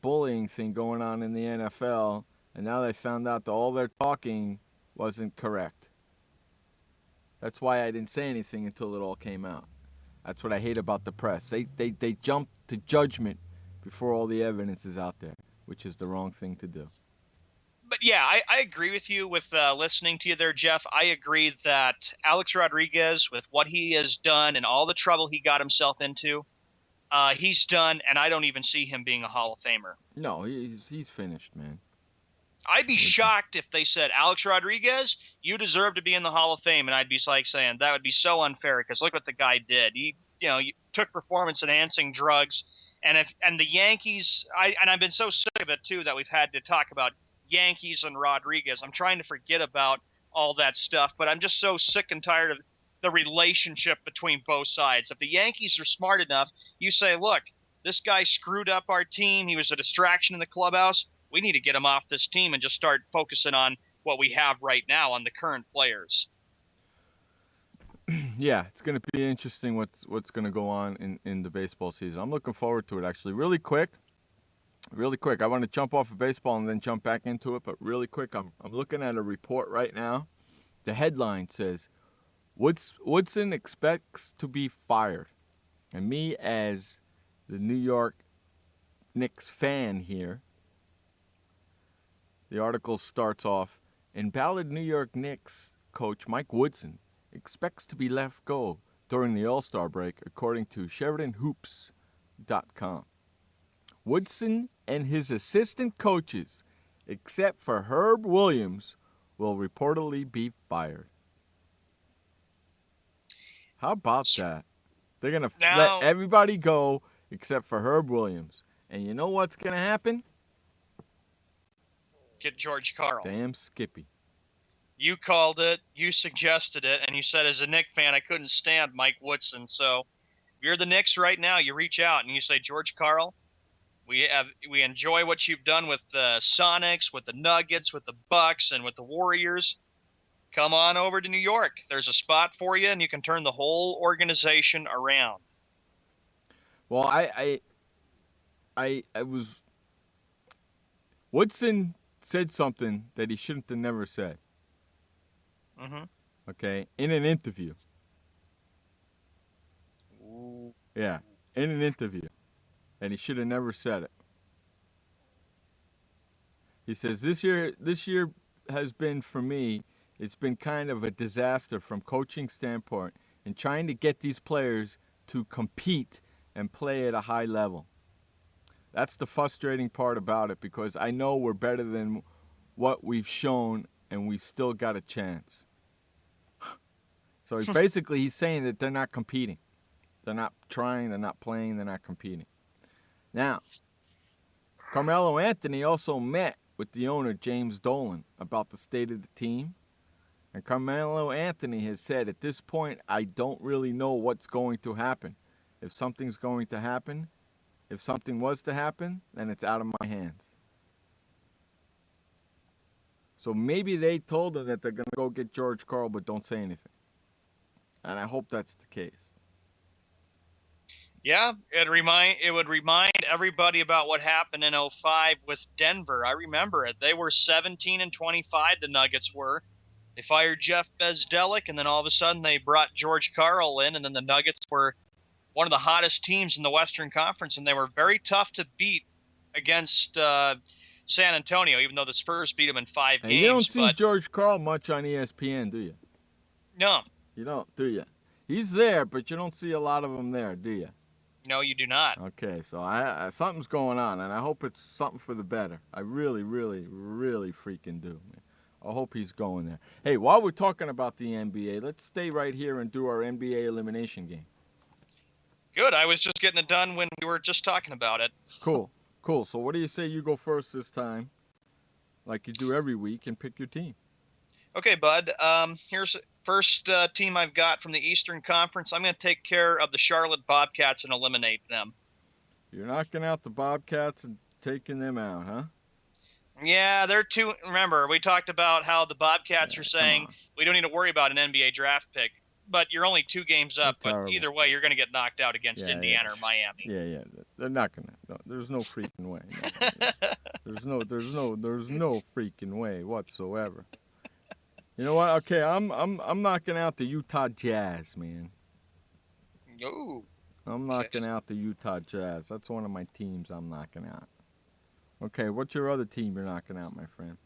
bullying thing going on in the NFL, and now they found out that all their talking wasn't correct. That's why I didn't say anything until it all came out. That's what I hate about the press. They jump to judgment before all the evidence is out there, which is the wrong thing to do. But yeah, I agree with you with listening to you there, Jeff. I agree that Alex Rodriguez, with what he has done and all the trouble he got himself into, he's done, and I don't even see him being a Hall of Famer. No, he's finished, man. I'd be shocked if they said, Alex Rodriguez, you deserve to be in the Hall of Fame, and I'd be like saying that would be so unfair because look what the guy did. He took performance-enhancing drugs, and the Yankees, I've been so sick of it too that we've had to talk about Yankees and Rodriguez. I'm trying to forget about all that stuff, but I'm just so sick and tired of the relationship between both sides. If the Yankees are smart enough, you say, look, this guy screwed up our team. He was a distraction in the clubhouse. We need to get him off this team and just start focusing on what we have right now on the current players. Yeah, it's going to be interesting what's going to go on in the baseball season. I'm looking forward to it, actually. Really quick, I want to jump off of baseball and then jump back into it, but really quick, I'm looking at a report right now. The headline says, Woodson expects to be fired. And me, as the New York Knicks fan here, the article starts off, embattled New York Knicks coach Mike Woodson expects to be let go during the All-Star break, according to SheridanHoops.com. Woodson and his assistant coaches, except for Herb Williams, will reportedly be fired. How about that? They're going to let everybody go except for Herb Williams. And you know what's going to happen? Get George Karl. Damn Skippy. You called it, you suggested it, and you said as a Knicks fan I couldn't stand Mike Woodson. So if you're the Knicks right now, you reach out and you say, George Karl, we enjoy what you've done with the Sonics, with the Nuggets, with the Bucks, and with the Warriors. Come on over to New York. There's a spot for you, and you can turn the whole organization around. Well, I was... Woodson said something that he shouldn't have never said. Mm-hmm. Okay? In an interview. Ooh. Yeah, in an interview. And he should have never said it. He says, this year has been, for me, it's been kind of a disaster from coaching standpoint in trying to get these players to compete and play at a high level. That's the frustrating part about it, because I know we're better than what we've shown, and we've still got a chance. So he's saying that they're not competing. They're not trying, they're not playing, they're not competing. Now, Carmelo Anthony also met with the owner, James Dolan, about the state of the team. And Carmelo Anthony has said, at this point, I don't really know what's going to happen. If something's going to happen, if something was to happen, then it's out of my hands. So maybe they told him that they're going to go get George Karl, but don't say anything. And I hope that's the case. Yeah, it would remind everybody about what happened in 05 with Denver. I remember it. They were 17-25, the Nuggets were. They fired Jeff Bezdelik, and then all of a sudden they brought George Karl in, and then the Nuggets were one of the hottest teams in the Western Conference, and they were very tough to beat against San Antonio, even though the Spurs beat them in 5 games. You don't see George Karl much on ESPN, do you? No. You don't, do you? He's there, but you don't see a lot of him there, do you? No, you do not. Okay, so I something's going on, and I hope it's something for the better. I really, really, really freaking do, man. I hope he's going there. Hey, while we're talking about the NBA, let's stay right here and do our NBA elimination game. Good. I was just getting it done when we were just talking about it. Cool. So what do you say you go first this time, like you do every week, and pick your team? Okay, bud. Here's the first team I've got from the Eastern Conference. I'm going to take care of the Charlotte Bobcats and eliminate them. You're knocking out the Bobcats and taking them out, huh? Yeah, they're too. Remember, we talked about how the Bobcats are saying we don't need to worry about an NBA draft pick, but you're only 2 games up. But either way, you're going to get knocked out against Indiana or Miami. Yeah. They're not going to. No, there's no freaking way. No. There's no freaking way whatsoever. You know what? Okay, I'm knocking out the Utah Jazz, man. Ooh. I'm knocking out the Utah Jazz. That's one of my teams I'm knocking out. Okay, what's your other team you're knocking out, my friend?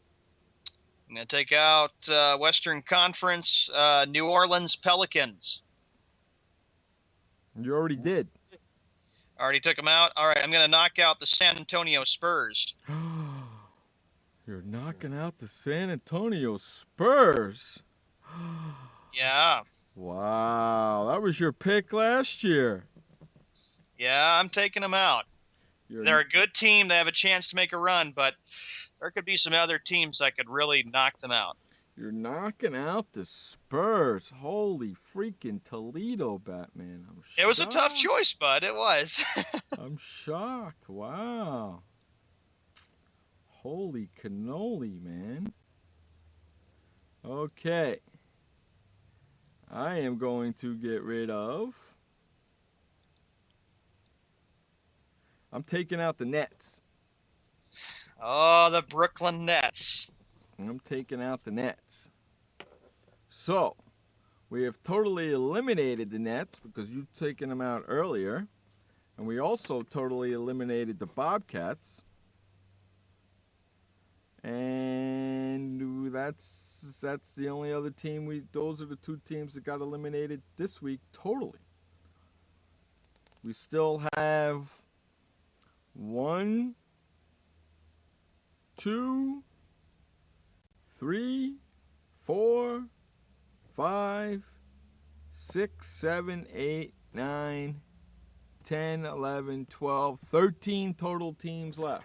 I'm going to take out Western Conference, New Orleans Pelicans. You already did. Already took them out? All right, I'm going to knock out the San Antonio Spurs. You're knocking out the San Antonio Spurs? Yeah. Wow, that was your pick last year. Yeah, I'm taking them out. They're a good team. They have a chance to make a run, but there could be some other teams that could really knock them out. You're knocking out the Spurs. Holy freaking Toledo, Batman. I'm shocked. It was a tough choice, bud. It was. I'm shocked. Wow. Holy cannoli, man. Okay. I am going to get rid of... I'm taking out the Nets. Oh, the Brooklyn Nets. I'm taking out the Nets. So, we have totally eliminated the Nets because you've taken them out earlier. And we also totally eliminated the Bobcats. And that's the only other team those are the 2 teams that got eliminated this week totally. We still have 1, 2, 3, 4, 5, 6, 7, 8, 9, 10, 11, 12, 13 total teams left.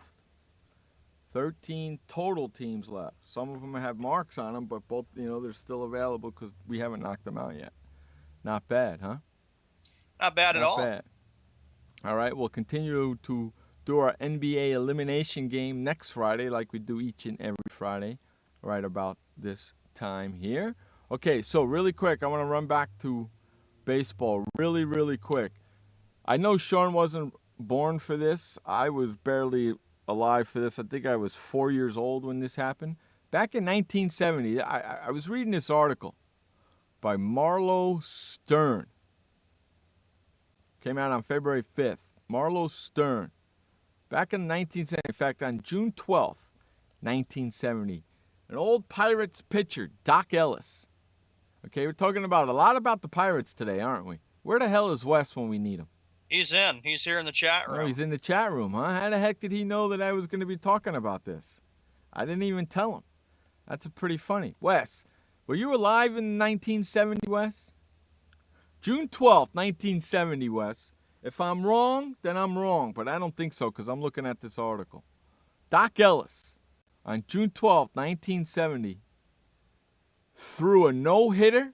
13 total teams left. Some of them have marks on them, but both, they're still available because we haven't knocked them out yet. Not bad, huh? Not bad at all. Not bad. All right, we'll continue to do our NBA elimination game next Friday like we do each and every Friday right about this time here. Okay, so really quick, I want to run back to baseball really, really quick. I know Sean wasn't born for this. I was barely alive for this. I think I was 4 years old when this happened. Back in 1970, I was reading this article by Marlowe Stern. Came out on February 5th. Marlowe Stern. Back in 1970, in fact, on June 12th, 1970, an old Pirates pitcher, Doc Ellis, Okay, we're talking about a lot about the Pirates today, aren't we? Where the hell is Wes when we need him? He's in. He's here in the chat room. Oh, he's in the chat room, huh? How the heck did he know that I was going to be talking about this? I didn't even tell him. That's pretty funny. Wes, were you alive in 1970, Wes? June 12th, 1970, Wes. If I'm wrong, then I'm wrong, but I don't think so because I'm looking at this article. Doc Ellis, on June 12th, 1970, threw a no-hitter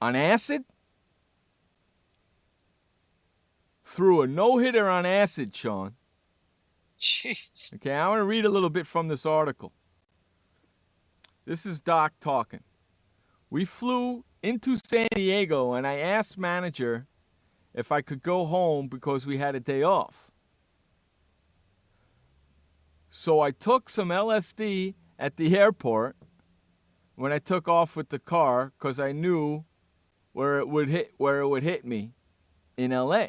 on acid? Threw a no-hitter on acid, Sean. Jeez. Okay, I want to read a little bit from this article. This is Doc talking. We flew into San Diego, and I asked manager if I could go home because we had a day off. So I took some LSD at the airport when I took off with the car because I knew where it would hit me in LA.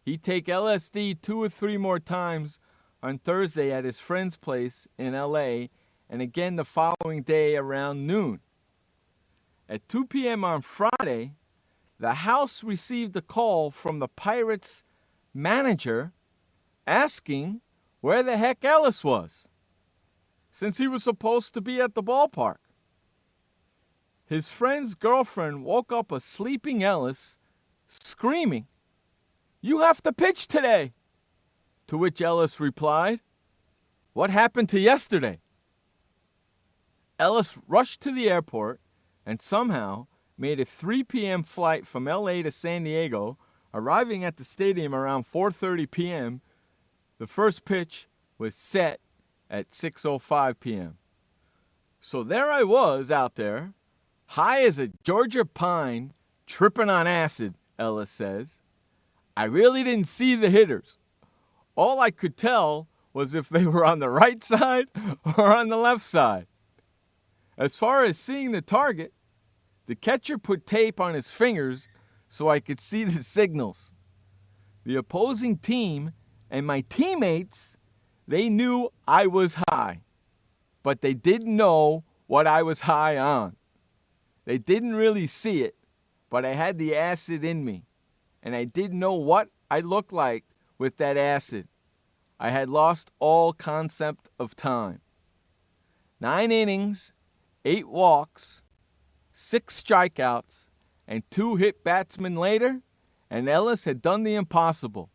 He'd take LSD 2 or 3 more times on Thursday at his friend's place in LA and again the following day around noon. At 2 p.m. on Friday, the house received a call from the Pirates manager asking where the heck Ellis was, since he was supposed to be at the ballpark. His friend's girlfriend woke up a sleeping Ellis screaming, "You have to pitch today!" To which Ellis replied, "What happened to yesterday?" Ellis rushed to the airport and somehow made a 3 p.m. flight from LA to San Diego, arriving at the stadium around 4:30 p.m. The first pitch was set at 6:05 p.m. So there I was out there, high as a Georgia pine, tripping on acid, Ellis says. I really didn't see the hitters. All I could tell was if they were on the right side or on the left side. As far as seeing the target, the catcher put tape on his fingers so I could see the signals. The opposing team and my teammates, they knew I was high, but they didn't know what I was high on. They didn't really see it, but I had the acid in me, and I didn't know what I looked like with that acid. I had lost all concept of time. 9 innings, 8 walks, 6 strikeouts, and 2 hit batsmen later, and Ellis had done the impossible.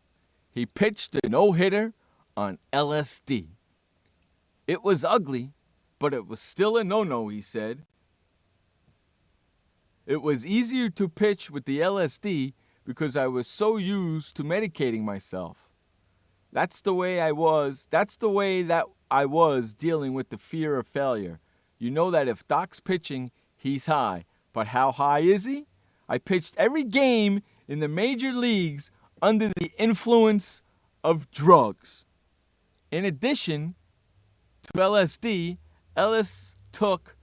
He pitched a no-hitter on LSD. It was ugly, but it was still a no-no, he said. It was easier to pitch with the LSD because I was so used to medicating myself. That's the way that I was dealing with the fear of failure. You know that if Doc's pitching, he's high. But how high is he? I pitched every game in the major leagues under the influence of drugs. In addition to LSD, Ellis took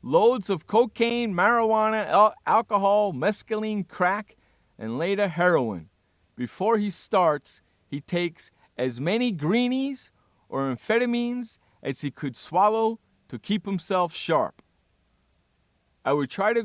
loads of cocaine, marijuana, alcohol, mescaline, crack, and later heroin. Before he starts, he takes as many greenies or amphetamines as he could swallow to keep himself sharp. I would try to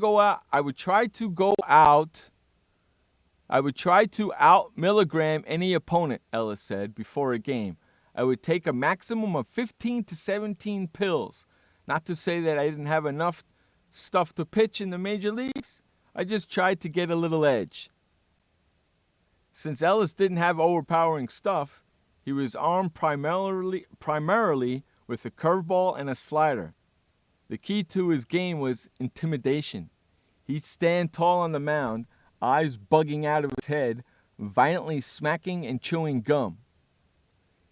out milligram any opponent, Ellis said, before a game. I would take a maximum of 15 to 17 pills. Not to say that I didn't have enough stuff to pitch in the major leagues. I just tried to get a little edge. Since Ellis didn't have overpowering stuff, he was armed primarily with a curveball and a slider. The key to his game was intimidation. He'd stand tall on the mound, eyes bugging out of his head, violently smacking and chewing gum.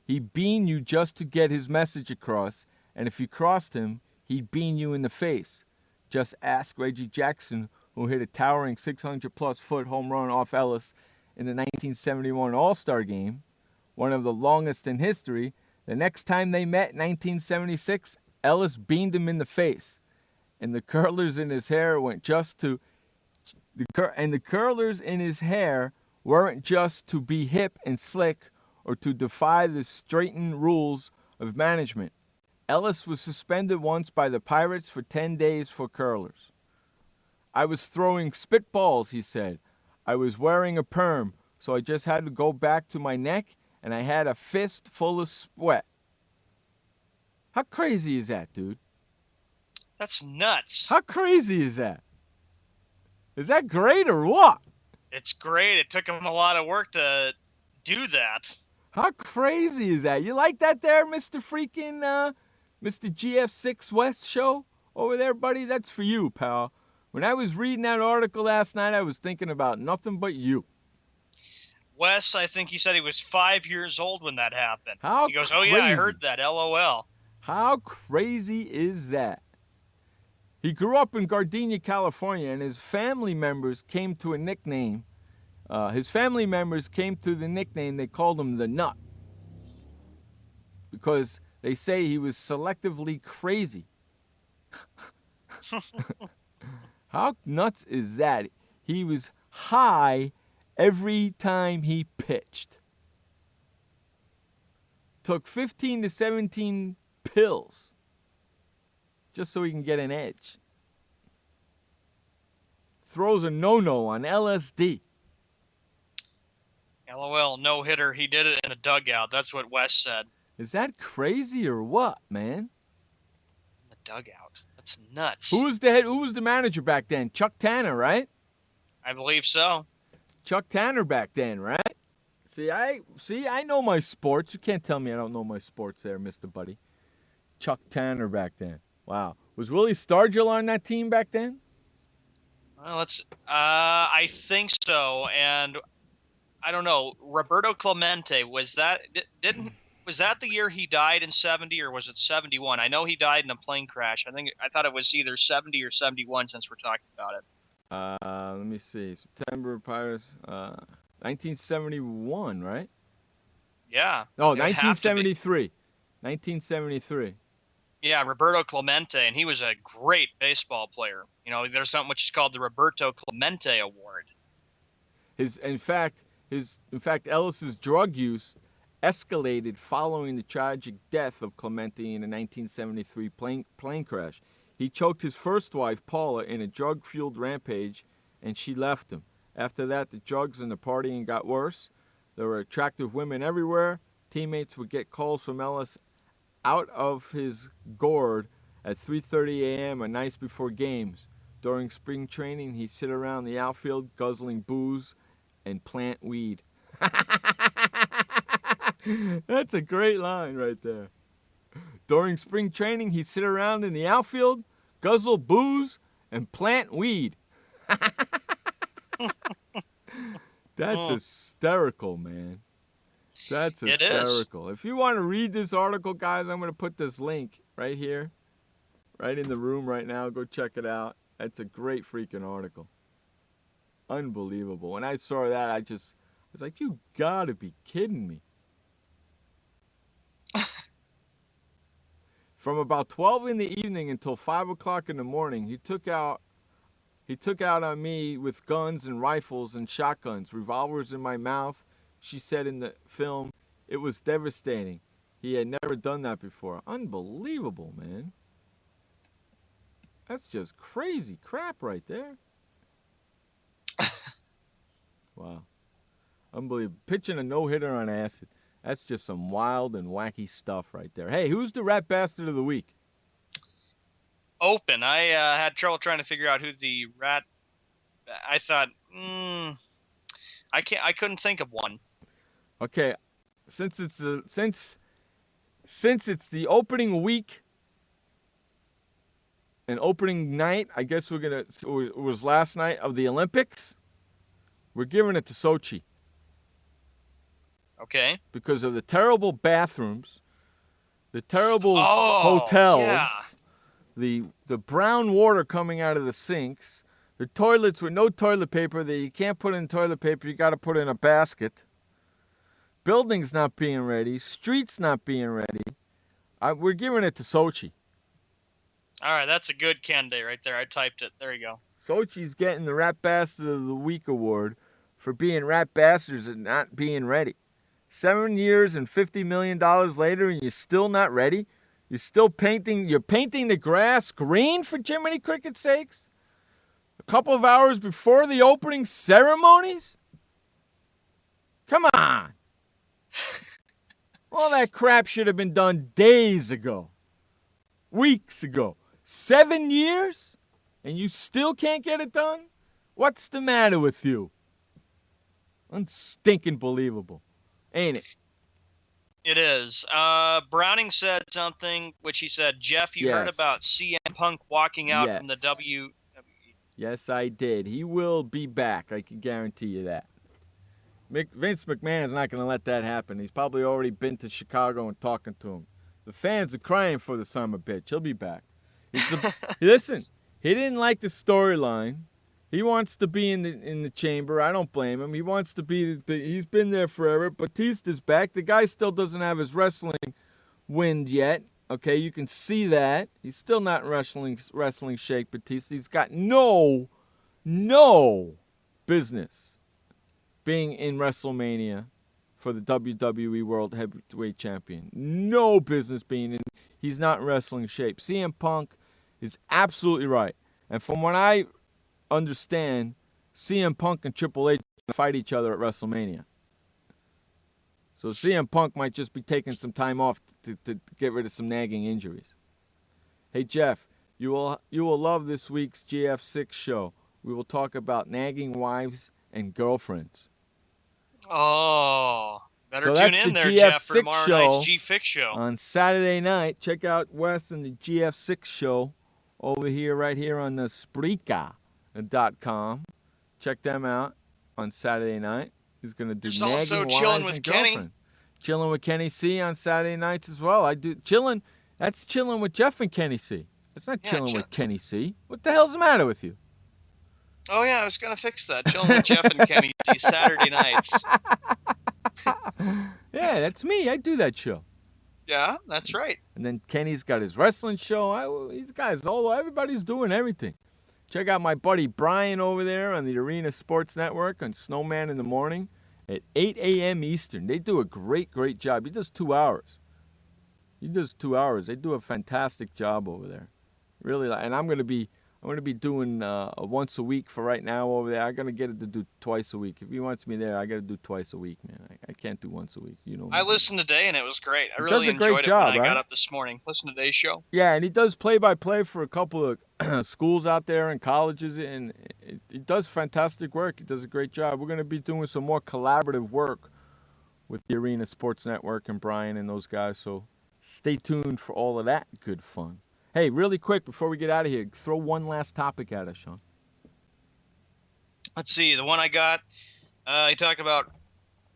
He'd bean you just to get his message across, and if you crossed him, he'd bean you in the face. Just ask Reggie Jackson, who hit a towering 600-plus foot home run off Ellis in the 1971 All-Star Game, one of the longest in history. The next time they met in 1976, Ellis beamed him in the face, and the curlers in his hair weren't just to be hip and slick or to defy the straitened rules of management. Ellis was suspended once by the Pirates for 10 days for curlers. I was throwing spitballs, he said. I was wearing a perm, so I just had to go back to my neck, and I had a fist full of sweat. How crazy is that, dude? That's nuts. How crazy is that? Is that great or what? It's great. It took him a lot of work to do that. How crazy is that? You like that there, Mr. Freaking, Mr. GF6 West show over there, buddy? That's for you, pal. When I was reading that article last night, I was thinking about nothing but you. Wes, I think he said he was 5 years old when that happened. How He goes, crazy. oh yeah, I heard that, LOL. How crazy is that? He grew up in Gardenia, California, and his family members came to a nickname. They called him the Nut. Because they say he was selectively crazy. How nuts is that? He was high every time he pitched. Took 15 to 17 pills just so he can get an edge. Throws a no-no on LSD. LOL, no hitter. He did it in the dugout. That's what Wes said. Is that crazy or what, man? In the dugout. That's nuts. Who was the manager back then? Chuck Tanner, right? I believe so. Chuck Tanner back then, right? I know my sports. You can't tell me I don't know my sports there, Mr. Buddy. Chuck Tanner back then. Wow. Was Willie Stargell on that team back then? Well, I think so, and I don't know. Roberto Clemente, was that the year he died in 70 or was it 71? I know he died in a plane crash. I thought it was either 70 or 71 since we're talking about it. Let me see. September Pirates, 1971, right? Yeah. Oh, It would have to be. 1973. 1973. Yeah, Roberto Clemente, and he was a great baseball player. You know, there's something which is called the Roberto Clemente Award. In fact, Ellis's drug use escalated following the tragic death of Clemente in a 1973 plane crash. He choked his first wife, Paula, in a drug-fueled rampage, and she left him. After that, the drugs and the partying got worse. There were attractive women everywhere. Teammates would get calls from Ellis out of his gourd at 3:30 a.m. on nights before games. During spring training, he'd sit around the outfield guzzling booze and plant weed. That's a great line right there. During spring training, he'd sit around in the outfield, guzzle booze, and plant weed. That's hysterical, man. That's hysterical. If you want to read this article, guys, I'm going to put this link right here, right in the room right now. Go check it out. That's a great freaking article. Unbelievable. When I saw that, I was like, you got to be kidding me. From about 12 in the evening until 5 o'clock in the morning, he took out on me with guns and rifles and shotguns, revolvers in my mouth. She said in the film, it was devastating. He had never done that before. Unbelievable, man. That's just crazy crap right there. Wow. Unbelievable. Pitching a no-hitter on acid. That's just some wild and wacky stuff right there. Hey, who's the rat bastard of the week? Open. I had trouble trying to figure out who the rat. I thought, I couldn't think of one. Okay, since it's the opening week and opening night, I guess it was last night of the Olympics. We're giving it to Sochi. Okay. Because of the terrible bathrooms, the terrible hotels, yeah. the brown water coming out of the sinks, the toilets with no toilet paper that you can't put in toilet paper, you got to put in a basket. Buildings not being ready, streets not being ready. We're giving it to Sochi. All right, that's a good candidate right there. I typed it. There you go. Sochi's getting the Rat Bastard of the Week award for being rat bastards and not being ready. 7 years and $50 million later, and you're still not ready? You're painting the grass green, for Jiminy Cricket's sakes? A couple of hours before the opening ceremonies? Come on. All that crap should have been done days ago. Weeks ago. 7 years? And you still can't get it done? What's the matter with you? Unstinking believable. Ain't it? It is. Browning said something, which he said, Jeff, you heard about CM Punk walking out from the WWE. Yes, I did. He will be back. I can guarantee you that. Vince McMahon's not going to let that happen. He's probably already been to Chicago and talking to him. The fans are crying for the son of a bitch. He'll be back. Listen, he didn't like the storyline. He wants to be in the chamber. I don't blame him. He wants to be. He's been there forever. Batista's back. The guy still doesn't have his wrestling wind yet. Okay, you can see that. He's still not wrestling shape, Batista. He's got no business being in WrestleMania for the WWE World Heavyweight Champion. No business being in. He's not in wrestling shape. CM Punk is absolutely right. And from what I understand, CM Punk and Triple H fight each other at WrestleMania. So CM Punk might just be taking some time off to get rid of some nagging injuries. Hey Jeff, you will love this week's GF6 show. We will talk about nagging wives and girlfriends. Oh, better so tune that's in the there, GF6 Jeff, for tomorrow show night's G-Fix show. On Saturday night, check out Wes and the GF6 show over here, right here on the Spreaker.com. Check them out on Saturday night. He's going to do There's nagging also wives Chilling and with Kenny. girlfriend. Chilling with Kenny C on Saturday nights as well. I do chilling. That's chilling with Jeff and Kenny C. That's not chilling with Kenny C. What the hell's the matter with you? Oh, yeah, I was going to fix that. Chilling with Jeff and Kenny Saturday nights. Yeah, that's me. I do that show. Yeah, that's right. And then Kenny's got his wrestling show. These guys, everybody's doing everything. Check out my buddy Brian over there on the Arena Sports Network on Snowman in the Morning at 8 a.m. Eastern. They do a great job. He does 2 hours. They do a fantastic job over there. Really, and I'm going to be doing once a week for right now over there. I'm going to get it to do twice a week. If he wants me there, I got to do twice a week, man. I can't do once a week. You know. I listened today, and it was great. I He really does a great enjoyed job, it when I right? got up this morning. Listen to today's show. Yeah, and he does play-by-play for a couple of schools out there and colleges, and he does fantastic work. He does a great job. We're going to be doing some more collaborative work with the Arena Sports Network and Brian and those guys, so stay tuned for all of that good fun. Hey, really quick, before we get out of here, throw one last topic at us, Sean. Let's see. The one I got, he talked about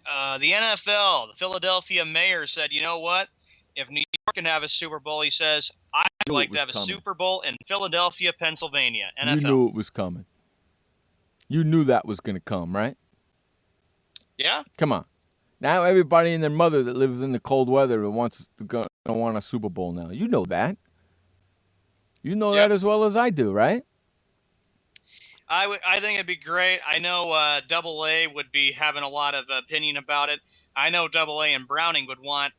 the NFL. The Philadelphia mayor said, you know what? If New York can have a Super Bowl, he says, I'd like to have a Super Bowl in Philadelphia, Pennsylvania. NFL. You knew it was coming. You knew that was going to come, right? Yeah? Come on. Now everybody and their mother that lives in the cold weather wants to want a Super Bowl now. You know that. You know that as well as I do, right? I think it'd be great. I know Double A would be having a lot of opinion about it. I know Double A and Browning would want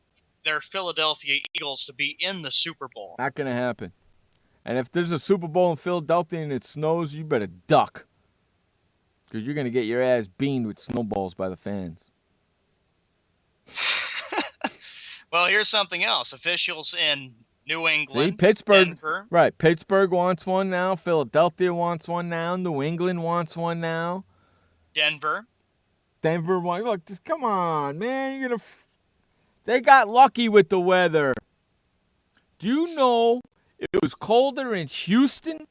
their Philadelphia Eagles to be in the Super Bowl. Not going to happen. And if there's a Super Bowl in Philadelphia and it snows, you better duck. Because you're going to get your ass beamed with snowballs by the fans. Well, here's something else. Officials in New England, See, Pittsburgh, Denver. right, Pittsburgh wants one now. Philadelphia wants one now. New England wants one now. Denver wants. Look, come on, man. They got lucky with the weather. Do you know it was colder in Houston,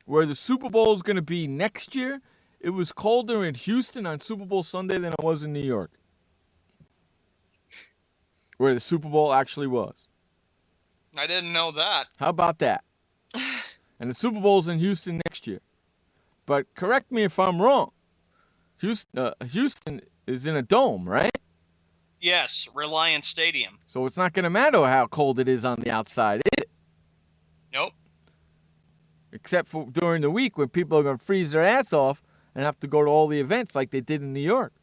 where the Super Bowl is going to be next year? It was colder in Houston on Super Bowl Sunday than it was in New York, where the Super Bowl actually was. I didn't know that. How about that? And the Super Bowl's in Houston next year. But correct me if I'm wrong. Houston is in a dome, right? Yes, Reliance Stadium. So it's not going to matter how cold it is on the outside, is it? Nope. Except for during the week when people are going to freeze their ass off and have to go to all the events like they did in New York.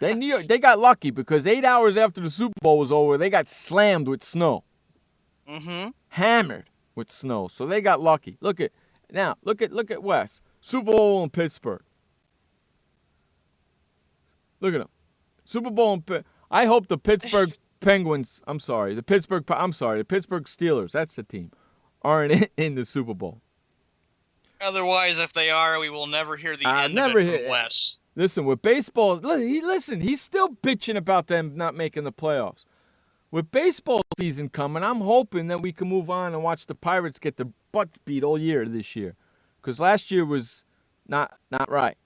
They got lucky because 8 hours after the Super Bowl was over, they got slammed with snow. Mm-hmm. Hammered with snow. So they got lucky. Look at Wes. Super Bowl in Pittsburgh. Look at him. Super Bowl in Pittsburgh. I hope the Pittsburgh Penguins, the Pittsburgh Steelers, that's the team, aren't in the Super Bowl. Otherwise, if they are, we will never hear the end of it from Wes. Listen, with baseball, he's still bitching about them not making the playoffs. With baseball season coming, I'm hoping that we can move on and watch the Pirates get their butts beat all year this year. Because last year was not right.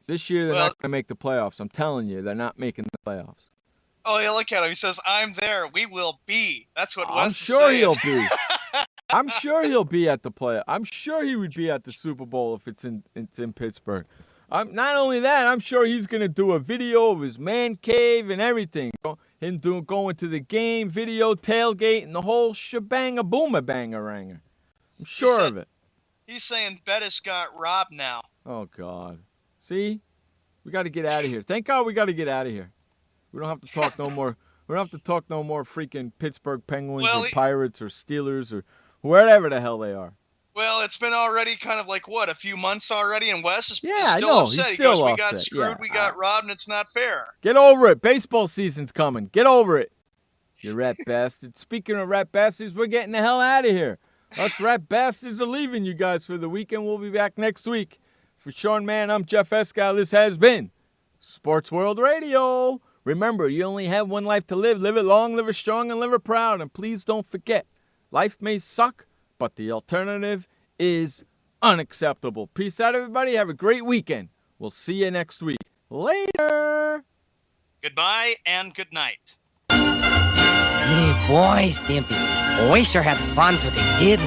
This year, they're not going to make the playoffs. I'm telling you, they're not making the playoffs. Oh, yeah, look at him. He says, I'm there. We will be. That's what Wes I'm is sure saying. he'll be. I'm sure he'll be at the play. I'm sure he would be at the Super Bowl if it's in Pittsburgh. Not only that, I'm sure he's going to do a video of his man cave and everything. Him going to the game, video, tailgate, and the whole shebang-a-boom-a-bang-a-ranger. I'm sure of it. He's saying Bettis got robbed now. Oh, God. See? We got to get out of here. Thank God we got to get out of here. We don't have to talk no more. We don't have to talk no more freaking Pittsburgh Penguins or Pirates or Steelers or wherever the hell they are. Well, it's been already kind of like, a few months already, and Wes is still upset. He's still we upset. got screwed, we got robbed, and it's not fair. Get over it. Baseball season's coming. Get over it, you rat bastard. Speaking of rat bastards, we're getting the hell out of here. Us rat bastards are leaving you guys for the weekend. We'll be back next week. For Sean Mann, I'm Jeff Eskow. This has been Sports World Radio. Remember, you only have one life to live. Live it long, live it strong, and live it proud. And please don't forget, life may suck, but the alternative is unacceptable. Peace out, everybody. Have a great weekend. We'll see you next week. Later. Goodbye and good night. Hey, boys, Stimpy. We sure had fun today, kid.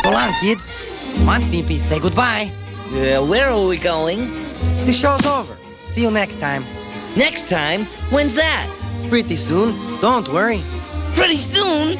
So long, kids. Come on, Stimpy, say goodbye. Where are we going? The show's over. See you next time. Next time? When's that? Pretty soon. Don't worry. Pretty soon?